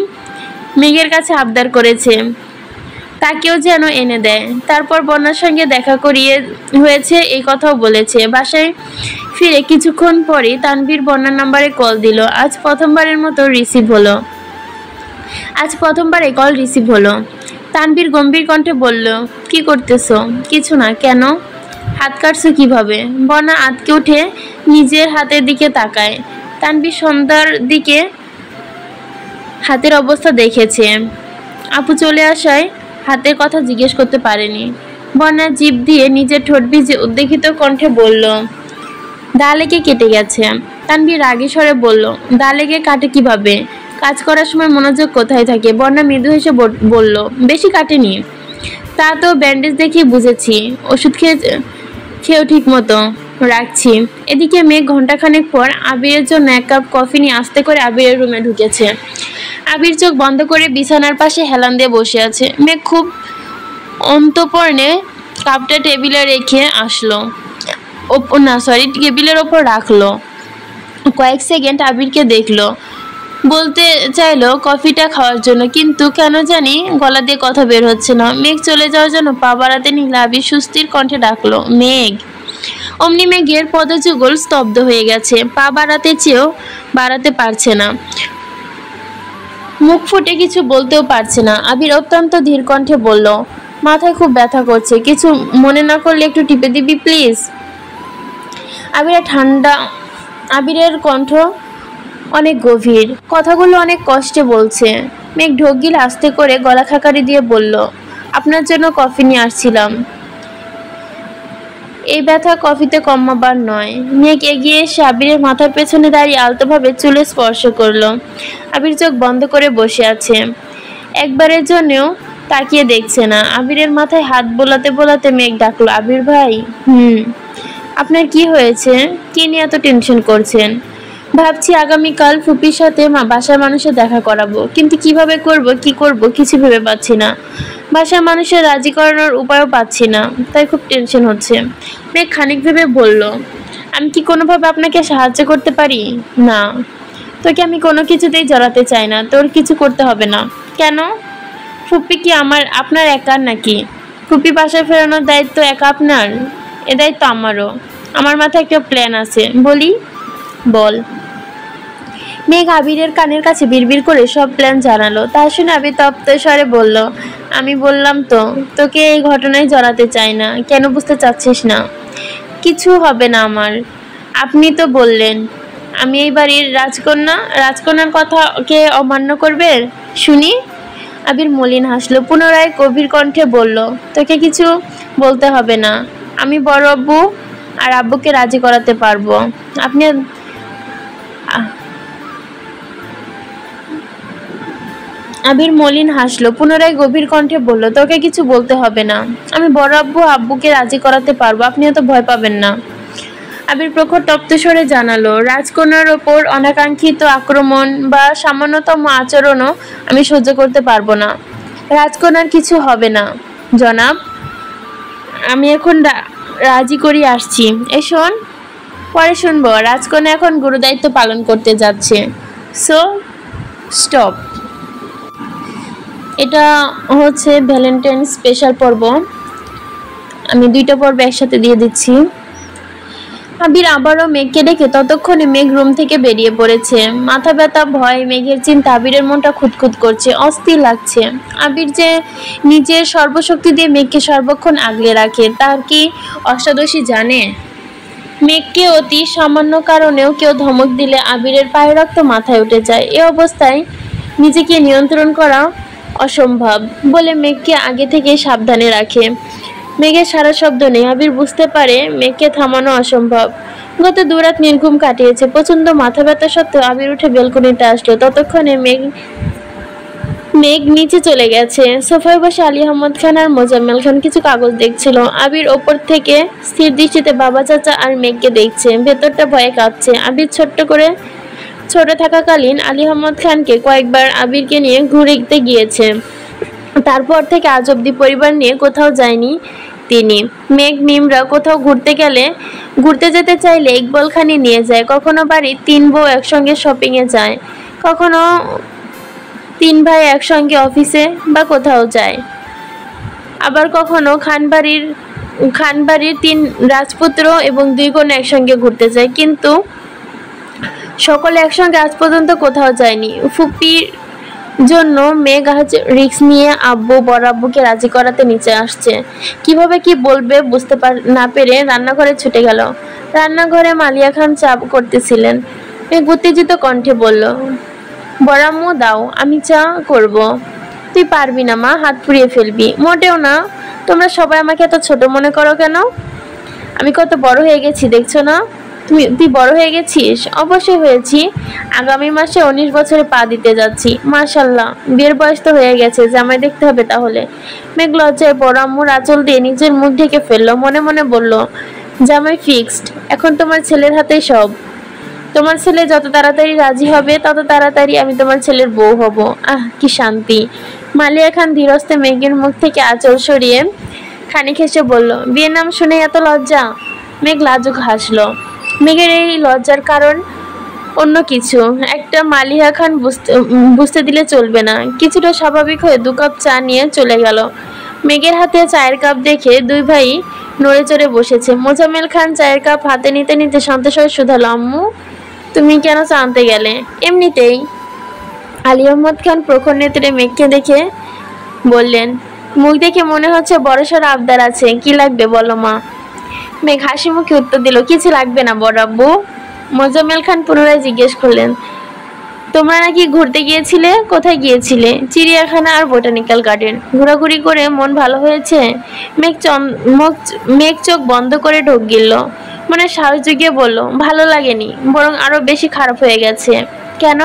মেঘের কাছে আবদার করেছে তাকেও যেন এনে দেয়। তারপর বন্যার সঙ্গে দেখা করিয়ে হয়েছে, এই কথাও বলেছে। বাসায় ফিরে কিছুক্ষণ পরই তানভীর বন্যার নাম্বারে কল দিল। আজ প্রথমবার কল রিসিভ হলো। তানভীর গম্ভীর কণ্ঠে বলল, কি করতেছো? কিছু না। কেন? হাত কাটছো কিভাবে? বন্যা আতকে উঠে নিজের হাতের দিকে তাকায়। তানভীর সন্ধ্যার দিকে হাতের অবস্থা দেখেছে। আপু চলে আসায় হাতের কথা জিজ্ঞেস করতে পারেনি। বন্যা জিভ দিয়ে নিজের ঠোঁট ভিজে উদ্বেগিত কণ্ঠে বলল, দা লেগে কেটে গেছে। তানভীর রাগী স্বরে বলল, দা লেগে কাটে কিভাবে? কাজ করার সময় মনোযোগ কোথায় থাকে? বন্যা মৃদু হেসে বলল, বেশি কাটেনি। তা তো ব্যান্ডেজ দেখেই বুঝেছি। ওষুধ খেয়েও ঠিক মতো রাখছি। এদিকে মেঘ ঘন্টাখানেক পর আবিরের জন্য এক কাপ কফি নিয়ে আস্তে করে আবিরের রুমে ঢুকেছে। আবির চোখ বন্ধ করে বিছানার পাশে হেলান দিয়ে বসে আছে। মেঘ খুব অন্তঃপর্ণে কাপটা টেবিলে রেখে আসলো। টেবিলের ওপর রাখলো। কয়েক সেকেন্ড আবিরকে দেখলো। বলতে চাইলো কফিটা খাওয়ার জন্য, কিন্তু কেন জানি গলা দিয়ে কথা বের হচ্ছে না। মেঘ চলে যাওয়ার জন্য পা বাড়াতে নিলে আবির সুস্থির কণ্ঠে ডাকলো, মেঘ। অমনি মেঘের পদযুগল স্তব্ধ হয়ে গেছে। পা বাড়াতে চেয়েও বাড়াতে পারছে না, মুখ ফুটে কিছু বলতেও পারছে না। আবির অত্যন্ত ধীর কণ্ঠে বলল, মাথায় খুব ব্যথা করছে, কিছু মনে না করলে একটু টিপে দিবি প্লিজ। আবিরের কণ্ঠ অনেক গভীর, কথাগুলো অনেক কষ্টে বলছে। মেঘ ঢোক গিলে আস্তে করে গলা খাকারি দিয়ে বলল, আপনার জন্য কফি নিয়ে আসছিলাম। এই ব্যথা কফিতে কমাবার নয়। মেঘ এগিয়ে এসে আবিরের মাথার পেছনে দাঁড়িয়ে আলতোভাবে চুলে স্পর্শ করলো। আবির চোখ বন্ধ করে বসে আছে, একবারের জন্যও তাকিয়ে দেখছে না। আবিরের মাথায় হাত বোলাতে বোলাতে মেঘ ডাকলো, আবির ভাই। আপনার কি হয়েছে? কি নিয়ে এত টেনশন করছেন? ভাবছি আগামীকাল ফুপির সাথে বাসার মানুষের দেখা করাবো, কিন্তু কিভাবে করব কি করব কিছু ভেবে পাচ্ছি না। বাসার মানুষের রাজি করানোর উপায়ও পাচ্ছি না, তাই খুব টেনশন হচ্ছে। মেঘ খানিক ভেবে বলল, আমি কি কোনোভাবে আপনাকে সাহায্য করতে পারি? না, তোকে আমি কোনো কিছুতেই জড়াতে চাই না, তোর কিছু করতে হবে না। কেন? ফুপি কি আপনার একার নাকি? ফুপি বাসায় ফেরানোর দায়িত্ব একা আপনার? এ দায়িত্ব আমারও। আমার মাথায় একটা প্ল্যান আছে। বলি? বল। মেঘ আবিরের কানের কাছে বিড়বিড় করে সব প্ল্যান জানালো। তা শুনে আবির তপ্ত স্বরে বলল, আমি বললাম তো তোকে এই ঘটনায় জড়াতে চাই না। কেন বুঝতে চাচ্ছিস না? কিছু হবে না আমার। আপনি তো বললেন আমি এই বাড়ির রাজকন্যা। রাজকন্যার কথা কে অমান্য করবে শুনি? আবির মলিন হাসলো, পুনরায় গভীর কণ্ঠে বলল, তোকে কিছু বলতে হবে না। আমি বড় আব্বু আর আব্বুকে রাজি করাতে পারবো। আপনি আবির মলিন হাসলো, পুনরায় গভীর কণ্ঠে বলল, তোকে কিছু বলতে হবে না। আমি বড় আব্বু আব্বুকে রাজি করাতে পারবো, আপনি এত ভয় পাবেন না। আবির প্রখর তপ্তস্বরে জানালো, রাজকন্যার ওপর অনাকাঙ্ক্ষিত আক্রমণ বা সামান্যতম আচরণও আমি সহ্য করতে পারবো না। রাজকন্যার কিছু হবে না জনাব, আমি এখন রাজি করি আসছি। শোন, পরে শুনবো। রাজকন্যা এখন গুরুদায়িত্ব পালন করতে যাচ্ছে, সো স্টপ। এটা হচ্ছে ভ্যালেন্টাইন স্পেশাল পর্ব, আমি 2টা পর্ব একসাথে দিয়ে দিচ্ছি। আবির আবারও মেঘকে ডেকে ততক্ষণে মেঘ রুম থেকে বেরিয়ে পড়েছে। মাথা ব্যথা, ভয়, মেঘের চিন্তা আবিরের মনটা খুঁতখুত করছে, অস্থির লাগছে। আবির যে নিজের সর্বশক্তি দিয়ে মেঘকে সর্বক্ষণ আগলে রাখে, তার কি অষ্টাদশী জানে? মেঘকে অতি সামান্য কারণেও কেউ ধমক দিলে আবিরের পায়ে রক্ত মাথায় উঠে যায়। এ অবস্থায় নিজেকে নিয়ন্ত্রণ করা অসম্ভব বলে মেঘকে আগে থেকে সাবধানে রাখে। মেঘের সারা শব্দ নেই, আবির বুঝতে পারে মেঘকে থামানো অসম্ভব। গত 2 রাত নির্ঘুম কাটিয়েছে, প্রচন্ড মাথা ব্যথা সত্ত্বেও আবির উঠে বেলকনিতে আসলো। ততক্ষণে মেঘ নিচে চলে গেছে। সোফায় বসে আলী আহমদ খান আর মোজাম্মেল খান কিছু কাগজ দেখছিল। আবির ওপর থেকে স্থির দৃষ্টিতে বাবা, চাচা আর মেঘকে দেখছে। ভেতরটা ভয়ে কাঁপছে। আবির ছোট থাকাকালীন আলী আহমদ খানকে কয়েকবার আবিরকে নিয়ে ঘুরতে গিয়েছে, তারপর থেকে আজ অব্দি পরিবার নিয়ে কোথাও যায়নি তিনি। মেঘ মিমরা কোথাও ঘুরতে যেতে চাইলে ইকবাল খানি নিয়ে যায়। কখনো বাড়ির 3 বউ একসঙ্গে শপিংয়ে যায়, কখনো 3 ভাই একসঙ্গে অফিসে বা কোথাও যায়, আবার কখনো খানবাড়ির 3 রাজপুত্র এবং 2 কন্যা একসঙ্গে ঘুরতে যায়, কিন্তু সকলে একসঙ্গে আজ পর্যন্ত কোথাও যায়নি। ফুপির জন্য মেঘ আজ রিস্ক নিয়ে বড় আব্বুকে রাজি করাতে নিচে আসছে। কিভাবে কি বলবে বুঝতে না পেরে রান্নাঘরে ছুটে গেল। রান্নাঘরে মালিয়া খান চা করতেছিলেন। মেঘ উত্তেজিত কণ্ঠে বলল, বড় আম্মু দাও, আমি চা করব। তুই পারবি না মা, হাত পুড়িয়ে ফেলবি। মোটেও না, তোমরা সবাই আমাকে এত ছোট মনে করো কেন? আমি কত বড় হয়ে গেছি দেখছো না? তুই বড় হয়ে গেছিস? অবশ্যই হয়েছি, আগামী মাসে 19 বছরে পা দিতে যাচ্ছি। মাশাআল্লাহ, বিয়ের বয়স তো হয়ে গেছে, জামাই দেখতে হবে তাহলে। মেঘ লজ্জায় বড় আম্মুর আঁচল দিয়ে নিজের মুখ ঢেকে ফেললো। মনে মনে বলল, জামাই ফিক্সড, এখন তোমার ছেলের হাতেই সব। তোমার ছেলে যত তাড়াতাড়ি রাজি হবে তত তাড়াতাড়ি আমি তোমার ছেলের বউ হব। আহ, কি শান্তি। মালিয়া খান ধীরস্থে মেঘের মুখ থেকে আঁচল সরিয়ে খানিক হেসে বলল, বিয়ের নাম শুনে এত লজ্জা? মেঘ লাজুক হাসলো। মেঘের এই লজ্জার কারণ অন্য কিছু একটা মালিয়া খান বুঝতে দিলে চলবে না। কিছুটা স্বাভাবিক হয়ে 2 কাপ চা নিয়ে চলে গেল। মেঘের হাতে চায়ের কাপ দেখে 2 ভাই নড়ে চড়ে বসেছে। মোজাম্মেল খান চায়ের কাপ হাতে নিতে নিতে শান্ত স্বরে শুধালো, আম্মু তুমি কেন চা আনতে গেলে? এমনিতেই। আলী আহমদ খান প্রখর নেত্রে মেঘকে দেখে বললেন, মুখ দেখে মনে হচ্ছে বড়সড় আবদার আছে, কি লাগবে বলো মা? মেঘ হাসি মুখে উত্তর দিল, কিছু লাগবে না বড় আব্বু। মোজাম্মেল খান পুনরায় জিজ্ঞেস করলেন, তোমরা নাকি ঘুরতে গিয়েছিলে? কোথায় গিয়েছিলে? চিড়িয়াখানা আর বোটানিক্যাল গার্ডেন। ঘোরাঘুরি করে মন ভালো হয়েছে? মেঘ চোখ বন্ধ করে ঢোক গিলল। মনে সাহস জুগিয়ে বলল, ভালো লাগেনি, বরং আরো বেশি খারাপ হয়ে গেছে। কেন?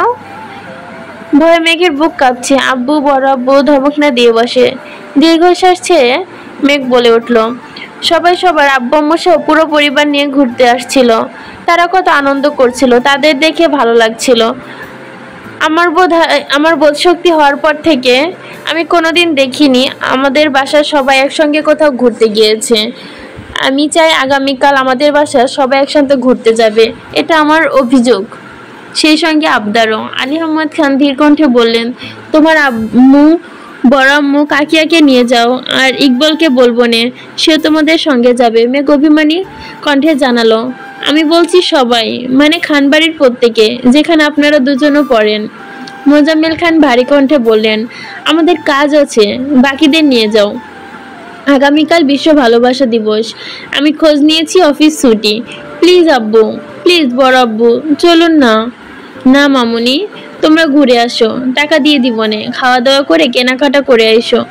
ভয়ে মেঘের বুক কাঁপছে। আব্বু, বড় আব্বু ধমক না দিয়ে বসে। দীর্ঘশ্বাস ছেড়ে মেঘ বলে উঠল, সবাই সবার আব্বু আম্মু সহ পুরো পরিবার নিয়ে ঘুরতে আসছিল। তারা কত আনন্দ করছিল, তাদের দেখে ভালো লাগছিল। আমার বোধ শক্তি হওয়ার পর থেকে আমি কোনোদিন দেখিনি আমাদের বাসার সবাই একসঙ্গে কোথাও ঘুরতে গিয়েছে। আমি চাই আগামীকাল আমাদের বাসার সবাই একসাথে ঘুরতে যাবে। এটা আমার অভিযোগ, সেই সঙ্গে আবদারও। আলী আহমদ খান ধীর কণ্ঠে বললেন, তোমার আম্মু, বড় আম্মু, কাকিয়াকে নিয়ে যাও, আর ইকবালকে বলবো নে, সে তোমাদের সঙ্গে যাবে। মেঘ অভিমানী কণ্ঠে জানালো, আমি বলছি সবাই, মানে খানবাড়ির প্রত্যেকে, যেখানে আপনারা দুজনও পড়েন। মোজাম্মেল খান ভারী কণ্ঠে বললেন, আমাদের কাজ আছে, বাকিদের নিয়ে যাও। আগামীকাল বিশ্ব ভালোবাসা দিবস। আমি খোঁজ নিয়েছি, অফিস ছুটি। প্লিজ আব্বু, প্লিজ বড় আব্বু, চলুন না। না মামুনি, তোমরা ঘুরে আসো, টাকা দিয়ে দিব নে, খাওয়া দাওয়া করে কেনাকাটা করে এসো।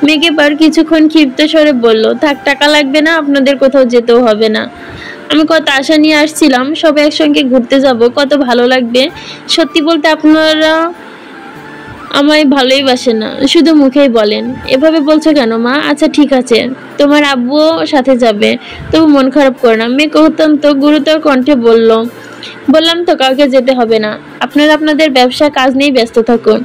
মেঘ এবার কিছুক্ষণ ক্ষিপ্ত স্বরে বলল, থাক, টাকা লাগবে না, আপনাদের কোথাও যেতেও হবে না। আমি কত আশা নিয়ে আসছিলাম সবাই একসঙ্গে ঘুরতে যাব, কত ভালো লাগবে। সত্যি বলতে আপনারা আমায় ভালোই বাসেন না, শুধু মুখেই বলেন। এভাবে বলছো কেন মা? আচ্ছা ঠিক আছে, তোমার আব্বুও সাথে যাবে, তবু মন খারাপ করো না। মেয়ে অত্যন্ত গুরুতর কণ্ঠে বললাম তো কাউকে যেতে হবে না, আপনারা আপনাদের ব্যবসা কাজ নিয়ে ব্যস্ত থাকুন,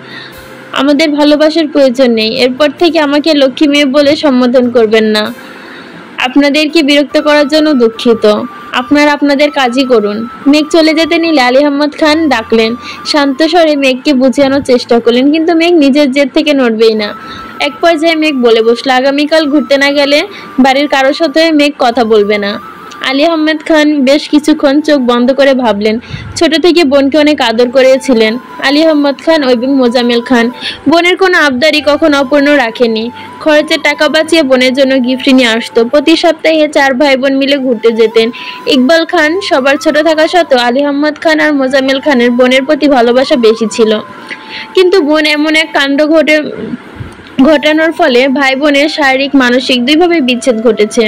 আমাদের ভালোবাসার প্রয়োজন নেই। এরপর থেকে আমাকে লক্ষ্মী মেয়ে বলে সম্বোধন করবেন না। আপনাদেরকে বিরক্ত করার জন্য দুঃখিত, আপনারা আপনাদের কাজই করুন। মেঘ চলে যেতে নিলে আলী আহমদ খান ডাকলেন। শান্ত স্বরে মেঘকে বুঝানোর চেষ্টা করলেন, কিন্তু মেঘ নিজের জেদ থেকে নড়বেই না। এক পর্যায়ে মেঘ বলে বসলো, আগামীকাল ঘুরতে না গেলে বাড়ির কারোর সাথে মেঘ কথা বলবে না। আলী আহমেদ খান বেশ কিছুক্ষণ চোখ বন্ধ করে ভাবলেন। ছোট থেকে বোনকে অনেক আদর করেছিলেন আলী আহমদ খান এবং মোজাম্মেল খান। বোনের কোনো আবদারই কখনো অপূর্ণ রাখেনি। খরচের টাকা বাঁচিয়ে বোনের জন্য গিফট নিয়ে আসতো। প্রতি সপ্তাহে 4 ভাই বোন মিলে ঘুরতে যেতেন। ইকবাল খান সবার ছোট থাকা সত্ত্বেও আলী আহমদ খান আর মোজাম্মেল খানের বোনের প্রতি ভালোবাসা বেশি ছিল। কিন্তু বোন এমন এক কাণ্ড ঘটানোর ফলে ভাই বোনের শারীরিক মানসিক দুইভাবে বিচ্ছেদ ঘটেছে।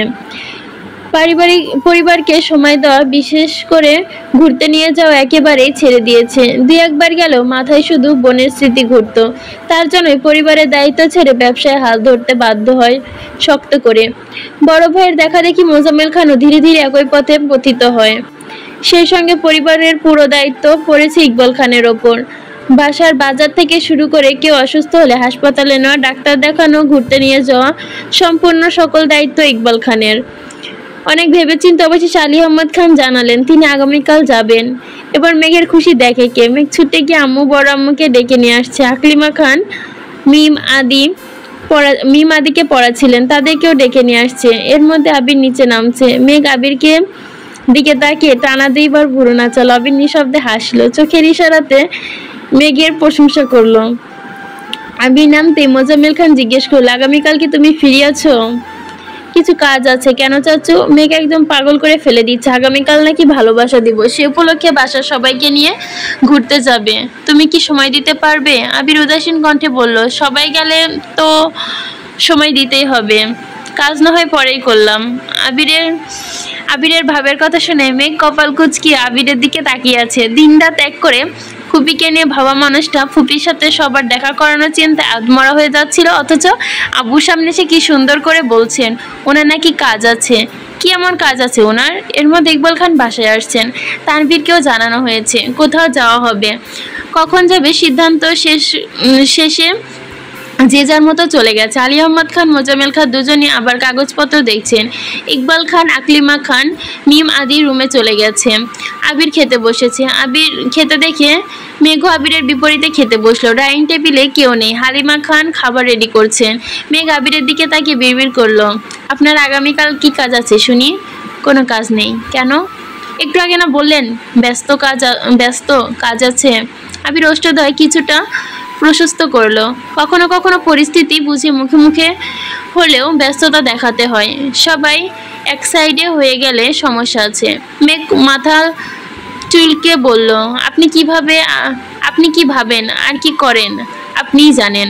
পরিবারকে সময় দেওয়া, বিশেষ করে ঘুরতে নিয়ে যাওয়া একেবারেই ছেড়ে দিয়েছে। 2-1 বার গেলেও মাথায় শুধু বোনের স্মৃতি ঘুরত। তার জন্যই পরিবারের দায়িত্ব ছেড়ে ব্যবসায় হাল ধরতে বাধ্য হয় শক্ত করে। বড় ভাইয়ের দেখা দেখি মোজাম্মেল খানও ধীরে ধীরে একই পথে পতিত হয়। সেই সঙ্গে পরিবারের পুরো দায়িত্ব পড়েছে ইকবাল খানের ওপর। বাসার বাজার থেকে শুরু করে কেউ অসুস্থ হলে হাসপাতালে নেওয়া, ডাক্তার দেখানো, ঘুরতে নিয়ে যাওয়া, সম্পূর্ণ সকল দায়িত্ব ইকবাল খানের। অনেক ভেবেচিন্তে অবশেষে আলী আহমদ খান জানালেন তিনি আগামীকাল যাবেন। এবার মেঘের খুশি দেখে কে? মেঘ ছুটে গিয়ে আম্মু, বড় আম্মুকে ডেকে নিয়ে আসছে। আকলিমা খান মিম আদিকে পড়াছিলেন, তাদেরকেও ডেকে নিয়ে আসছে। এর মধ্যে আবির নিচে নামছে। মেঘ আবিরকে দিকে তাকিয়ে টানা 2 বার ভুরু নাচালো। আবির নিঃশব্দে হাসলো, চোখের ইশারাতে মেঘের প্রশংসা করলো। আবির নামতে মোজাম্মেল খান জিজ্ঞেস করলো, আগামীকাল কি তুমি ফিরে আছো? কিছু কাজ আছে। কেন চাচু? মেঘ একদম পাগল করে ফেলে দিচ্ছে। আগামীকাল নাকি ভালোবাসা দিবস, সে উপলক্ষে বাসার সবাইকে নিয়ে ঘুরতে যাবে। তুমি কি সময় দিতে পারবে? আবির উদাসীন কণ্ঠে বলল, সবাই গেলে তো সময় দিতেই হবে, কাজ না হয় পরেই করলাম। আবিরের ভাবের কথা শুনে মেঘ কপাল কুঁচকিয়ে আবিরের দিকে তাকিয়ে আছে। দিনরাত এক করে ফুপিকে নিয়ে ভাবা মানুষটা ফুপির সাথে সবার দেখা করানোর চিন্তায় আধমরা হয়ে যাচ্ছিল, অথচ আব্বুর সামনে সে কি সুন্দর করে বলছেন ওনার নাকি কাজ আছে। কি এমন কাজ আছে ওনার? এর মধ্যে ইকবাল খান বাসায় আসছেন। তানভীরকেও জানানো হয়েছে কোথাও যাওয়া হবে, কখন যাবে সিদ্ধান্ত শেষে যে যার মতো চলে গেছে। আলী আহমদ খান, মোজাম্মেল খান দুজনই আবার কাগজপত্র দেখছেন। ইকবাল খান, আকলিমা খান, মিম আদি রুমে চলে গেছে। আবির খেতে বসেছে। আবির খেতে দেখে মেঘ আবিরের বিপরীতে খেতে বসলো। ডাইনিং টেবিলে কেউ নেই। হালিমা খান খাবার রেডি করছেন। মেঘ আবিরের দিকে তাকিয়ে বিড়বিড় করলো, আপনার আগামীকাল কি কাজ আছে শুনি? কোনো কাজ নেই। কেন? একটু আগে না বললেন ব্যস্ত কাজ আছে। আবির ওষ্ঠদ্বয় কিছুটা প্রশস্ত করলো। কখনো কখনো পরিস্থিতি বুঝে মুখে মুখে হলেও ব্যস্ততা দেখাতে হয়। সবাই এক সাইডে হয়ে গেলে সমস্যা আছে। মেঘ মাথা চুলকে বলল, আপনি আপনি কি ভাবেন আর কি করেন আপনিই জানেন।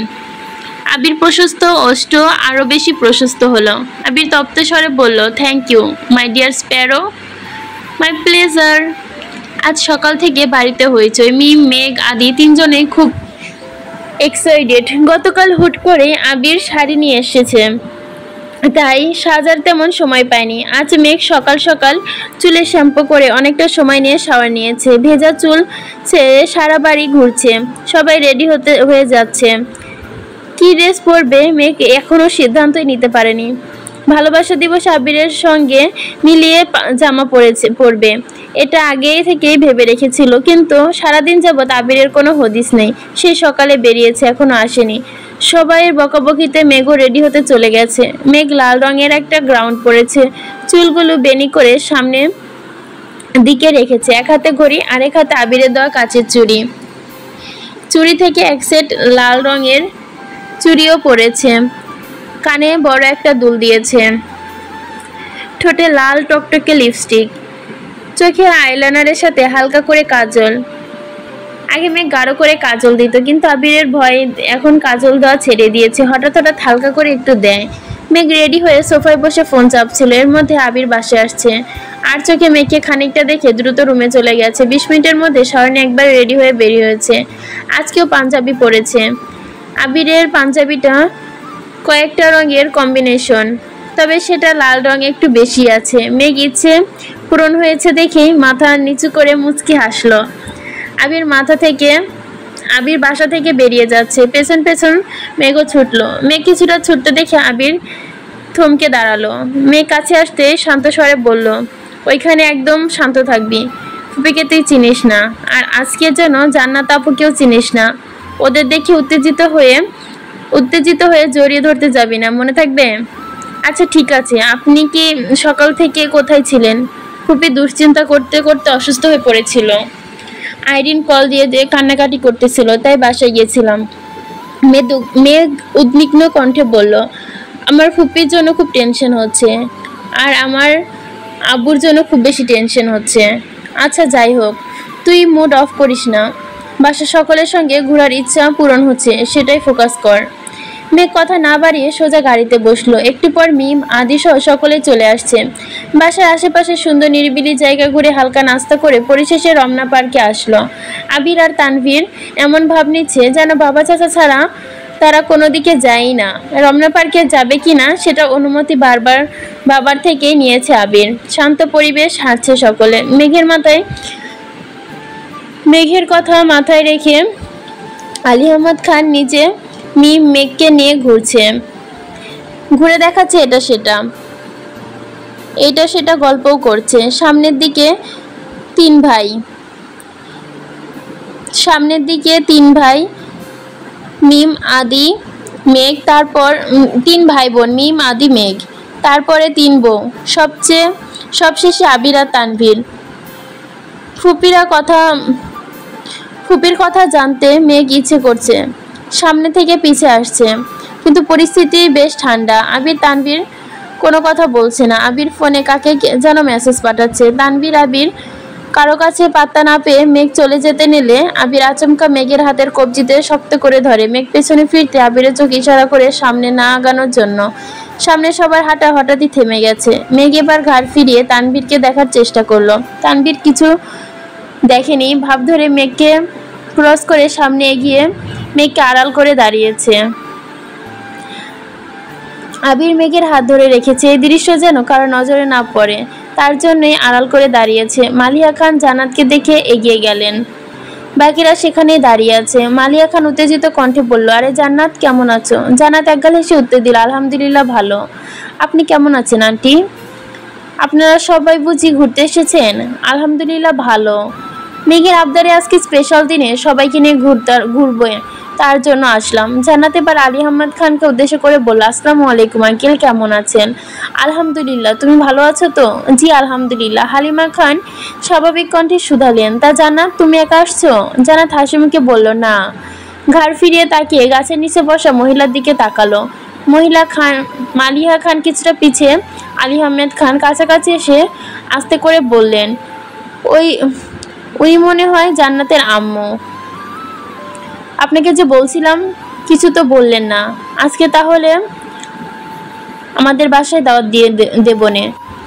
আবির প্রশস্ত ওষ্ঠ আরো বেশি প্রশস্ত হলো। আবির তপ্ত স্বরে বলল, thank you my dear sparrow. My pleasure. আজ সকাল থেকে বাড়িতে হইচই। মিম, মেঘ, আদি তিনজনে খুব এক্সাইটেড। গতকাল হুট করে আবির শাড়ি নিয়ে এসেছে, তাই সাজার তেমন সময় পায়নি। আজ মেঘ সকাল সকাল চুলে শ্যাম্পু করে অনেকটা সময় নিয়ে শাওয়ার নিয়েছে। ভেজা চুল ছেড়ে সারা বাড়ি ঘুরছে। সবাই রেডি হয়ে যাচ্ছে। কি ড্রেস পরবে মেঘ এখনো সিদ্ধান্তই নিতে পারেনি। ভালোবাসা দিবস আবিরের সঙ্গে মিলিয়ে জামা পরবে, এটা আগে থেকেই ভেবে রেখেছিল, কিন্তু সারাদিন যাবৎ আবিরের কোনো হদিস নেই। সেই সকালে বেরিয়েছে, এখনো আসেনি। সবাইয়ের বকাবকিতে মেঘও রেডি হতে চলে গেছে। মেঘ লাল রঙের একটা গ্রাউন্ড পরেছে, চুলগুলো বেনি করে সামনে দিকে রেখেছে। এক হাতে ঘড়ি, আরেক হাতে আবিরের দেওয়া কাচের চুড়ি। চুড়ি থেকে এক সেট লাল রঙের চুড়িও পরেছে। কানে বড় একটা দুল দিয়েছে। ঠোঁটে লাল টকটকে লিপস্টিক, চোখে আইলাইনারের সাথে হালকা করে কাজল। আগে মেঘ গাঢ় করে কাজল দিত, কিন্তু আবিরের ভয়ে এখন কাজল দেওয়া ছেড়ে দিয়েছে। হঠাৎ হঠাৎ হালকা করে একটু দেয়। মেঘ রেডি হয়ে সোফায় বসে ফোন চাপছিল। এর মধ্যে আবির বাসায় আসছে। আর চোখে মেঘকে খানিকটা দেখে দ্রুত রুমে চলে গেছে। 20 মিনিটের মধ্যে শাওয়ার নিয়ে একবার রেডি হয়ে বেরিয়ে হয়েছে। আজকেও পাঞ্জাবি পরেছে। আবিরের পাঞ্জাবিটা কয়েকটা রঙের কম্বিনেশন, তবে সেটা লাল রঙ একটু বেশি আছে। মেঘ ইচ্ছে পূরণ হয়েছে দেখেই মাথা নিচু করে মুচকি হাসলো। আবির বাসা থেকে বেরিয়ে যাচ্ছে। পেছন পেছন মেঘও ছুটলো। মেঘ কিছুটা ছুটতে দেখে আবির থমকে দাঁড়ালো। মেঘ কাছে আসতে শান্ত স্বরে বলল, ওইখানে একদম শান্ত থাকবি। ফুপিকে তুই চিনিস না, আর আজকে যেন জান্নাত আপুকেও চিনিস না। ওদের দেখে উত্তেজিত হয়ে জড়িয়ে ধরতে যাবি না, মনে থাকবে? আচ্ছা ঠিক আছে। আপনি কি সকাল থেকে কোথায় ছিলেন? ফুপি দুশ্চিন্তা করতে করতে অসুস্থ হয়ে পড়েছিল। আইরিন কল দিয়ে কান্নাকাটি করতেছিল, তাই বাসায় গিয়েছিলাম। মেঘ উদ্বিগ্ন কণ্ঠে বলল, আমার ফুপির জন্য খুব টেনশন হচ্ছে, আর আমার আব্বুর জন্য খুব বেশি টেনশন হচ্ছে। আচ্ছা যাই হোক, তুই মুড অফ করিস না। বাসার সকলের সঙ্গে ঘোরার ইচ্ছা পূরণ হচ্ছে, সেটাই ফোকাস কর। মেঘ কথা না বাড়িয়ে সোজা গাড়িতে বসলো। একটু পর মিম, আদি সহ সকলে চলে আসছে। বাসার আশেপাশে সুন্দর নিরিবিলি জায়গা ঘুরে হালকা নাস্তা করে পরিশেষে রমনা পার্কে আসলো। আবির আর তানভীর এমন ভাব নিচ্ছে যেন বাবা চাচা ছাড়া তারা কোনো দিকে যায়ই না। রমনা পার্কে যাবে কিনা সেটা অনুমতি বাবার থেকেই নিয়েছে আবির। শান্ত পরিবেশ, হাঁটছে সকলে। মেঘের কথা মাথায় রেখে আলী আহমদ খান নিজে মেঘকে নিয়ে ঘুরে দেখাচ্ছে এটা সেটা গল্পও করছে। সামনের দিকে তিন ভাই মিম, আদি, মেঘ, তারপর 3 ভাই বোন মিম, আদি, মেঘ, তারপরে 3 বউ, সবশেষে আবির আর তানভীর। ফুপির কথা জানতে মেঘ ইচ্ছে করছে, সামনে থেকে পিছে আসছে, কিন্তু পরিস্থিতি বেশ ঠান্ডা। আবির তানভীর কোনো কথা বলছে না। আবির ফোনে কাকে যেন মেসেজ পাঠাচ্ছে। তানভীর আবির কারো কাছে পাত্তা না পেয়ে মেঘ চলে যেতে নিলে আবির আচমকা মেঘের হাতের কবজিতে শক্ত করে ধরে। মেঘ পেছনে ফিরতে আবিরের চোখ ইশারা করে সামনে না আগানোর জন্য। সামনে সবার হাঁটা হঠাৎই থেমে গেছে। মেঘ এবার ঘাড় ফিরিয়ে তানভীরকে দেখার চেষ্টা করলো। তানভীর কিছু দেখেনি, ভাব ধরে মেঘকে ক্রস করে সামনে এগিয়ে মেঘকে আড়াল করে দাঁড়িয়েছে। আবির মেঘের হাত ধরে রেখেছে। এই দৃশ্য যেন কারো নজরে না পড়ে, তার জন্যই আড়াল করে দাঁড়িয়েছে। মালিয়া খান জান্নাতকে দেখে এগিয়ে গেলেন। বাকিরা সেখানেই দাঁড়িয়ে আছে। মালিয়া খান উত্তেজিত কণ্ঠে বলল, আরে জান্নাত, কেমন আছো? জান্নাত একগাল হেসে উত্তর দিল, আলহামদুলিল্লাহ ভালো। আপনি কেমন আছেন আন্টি? আপনারা সবাই বুঝি ঘুরতে এসেছেন? আলহামদুলিল্লাহ ভালো। মেঘের আবদারে আজকে স্পেশাল দিনে সবাইকে নিয়ে ঘুরবো, তার জন্য আসলাম। জান্নাত এবার আলী আহমদ খানকে উদ্দেশ্য করে বলল, আসসালামু আলাইকুম আঙ্কেল, কেমন আছেন? আলহামদুলিল্লাহ, তুমি ভালো আছো তো? জি আলহামদুলিল্লাহ। হালিমা খান স্বাভাবিক কণ্ঠে শুধালেন, তা জান্নাত তুমি একা আসছো? জান্নাত হাসি মুখে বলল, না। ঘাড় ফিরিয়ে তাকিয়ে গাছের নিচে বসা মহিলার দিকে তাকালো। মালিহা খান কিছুটা পিছিয়ে, আলী আহমেদ খান কাছাকাছি এসে আস্তে করে বললেন, ওই মনে হয় জান্নাতের আম্মু। আপনাকে যে বলছিলাম কিছু তো বললেন না। আজকে তাহলে আমাদের বাসায় দাওয়াত দিয়ে দেবনে,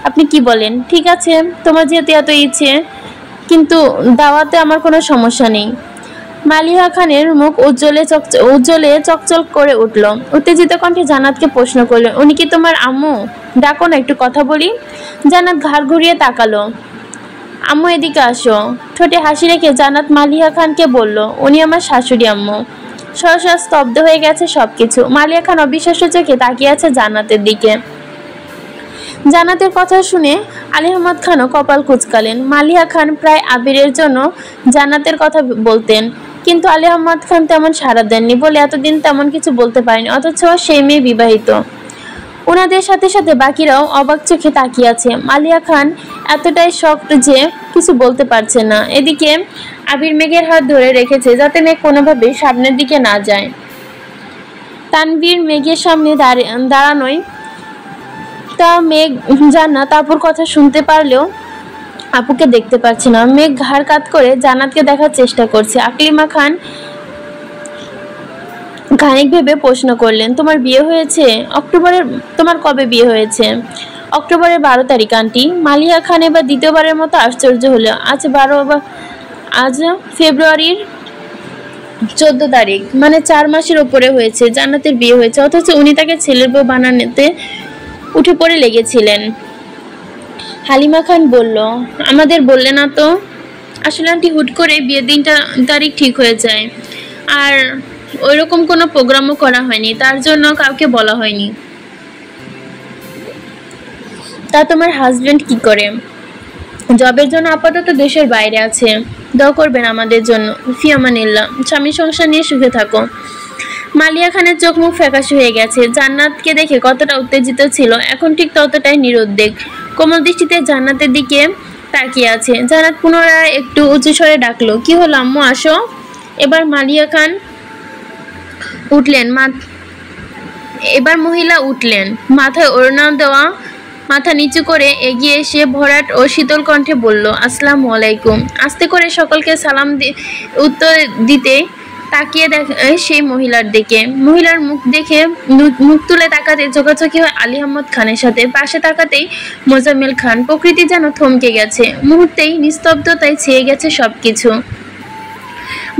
আপনি কি বলেন? ঠিক আছে, তোমার যেহেতু এত ইচ্ছে, কিন্তু দাওয়াতে আমার কোনো সমস্যা নেই। মালিহা খানের মুখ উজ্জ্বলে চকচক করে উঠল। উত্তেজিত কণ্ঠে জান্নাতকে প্রশ্ন করলেন, উনি কি তোমার আম্মু? ডাকো না, একটু কথা বলি। জান্নাত ঘাড় ঘুরিয়ে তাকালো। আম্মু এদিকে আসো। ঠোঁটে হাসি রেখে জান্নাত মালিহা খানকে বলল, উনি আমার শাশুড়ি আম্মু। সহসা স্তব্ধ হয়ে গেছে সবকিছু। মালিহা খান অবিশ্বাস্য চোখে তাকিয়ে আছে জান্নাতের দিকে। জান্নাতের কথা শুনে আলী আহমদ খানও কপাল কুঁচকালেন। মালিহা খান প্রায় আবিরের জন্য জান্নাতের কথা বলতেন, কিন্তু আলী আহমদ খান তেমন সাড়া দেননি বলে এতদিন তেমন কিছু বলতে পারেনি। অথচ সেই মেয়ে বিবাহিত। ওনাদের সাথে সাথে বাকিরাও অবাক চোখে তাকিয়ে আছে। মালিহা খান এতটাই শকড যে কিছু বলতে পারছে না। এদিকে আবির মেঘের হাত ধরে রেখেছে যাতে মেঘ কোনোভাবে সামনের দিকে না যায়। তানভীর মেঘের সামনে দাঁড়ানোয় তা মেঘ জান্নাত আপুর কথা শুনতে পারলেও আপুকে দেখতে পাচ্ছে না। মেঘ ঘাড় কাত করে জান্নাতকে দেখার চেষ্টা করছে। আকলিমা খান খানিক ভেবে প্রশ্ন করলেন, তোমার বিয়ে হয়েছে? তোমার কবে বিয়ে হয়েছে? অক্টোবরের 12 তারিখ আন্টি। মালিহা খান এবার দ্বিতীয়বারের মতো আশ্চর্য হলো। আজ ফেব্রুয়ারির 14 তারিখ, মানে 4 মাসের ওপরে হয়েছে জান্নাতের বিয়ে হয়েছে, অথচ উনি তাকে ছেলের বউ বানানোতে উঠে পড়ে লেগেছিলেন। হালিমা খান বলল, আমাদের বললে না তো। আসলে আন্টি হুট করে বিয়ের তারিখ ঠিক হয়ে যায়, আর ওইরকম কোনো প্রোগ্রামও করা হয়নি, তার জন্য কাউকে বলা হয়নি। তা তোমার হাজবেন্ড কি করে? জবের জন্য আপাতত দেশের বাইরে আছে। দোয়া করবেন আমাদের জন্য। ফি আমানিল্লাহ। স্বামী সংসার নিয়ে সুখে থাকো। মালিয়া খানের চোখ মুখ ফ্যাকাশে হয়ে গেছে। জান্নাতকে দেখে কতটা উত্তেজিত ছিল, এখন ঠিক ততটাই নিরুদ্বেগ। কোমল দৃষ্টিতে জান্নাতের দিকে তাকিয়ে আছে। জান্নাত পুনরায় একটু উঁচু স্বরে ডাকলো, কি হলো আম্মু, আসো। এবার মহিলা উঠলেন। মাথায় ওড়না দেওয়া, মাথা নিচু করে এগিয়ে এসে ভরাট ও শীতল কণ্ঠে বলল, আসসালামু আলাইকুম। আস্তে করে সকলকে সালাম উত্তর দিতে তাকিয়ে দেখে সেই মহিলার দিকে। মহিলার মুখ তুলে তাকাতে চোখাচোখি হয় আলী আহমদ খানের সাথে। পাশে তাকাতেই মোজাম্মেল খান। প্রকৃতি যেন থমকে গেছে। মুহূর্তেই নিস্তব্ধতায় ছেয়ে গেছে সবকিছু।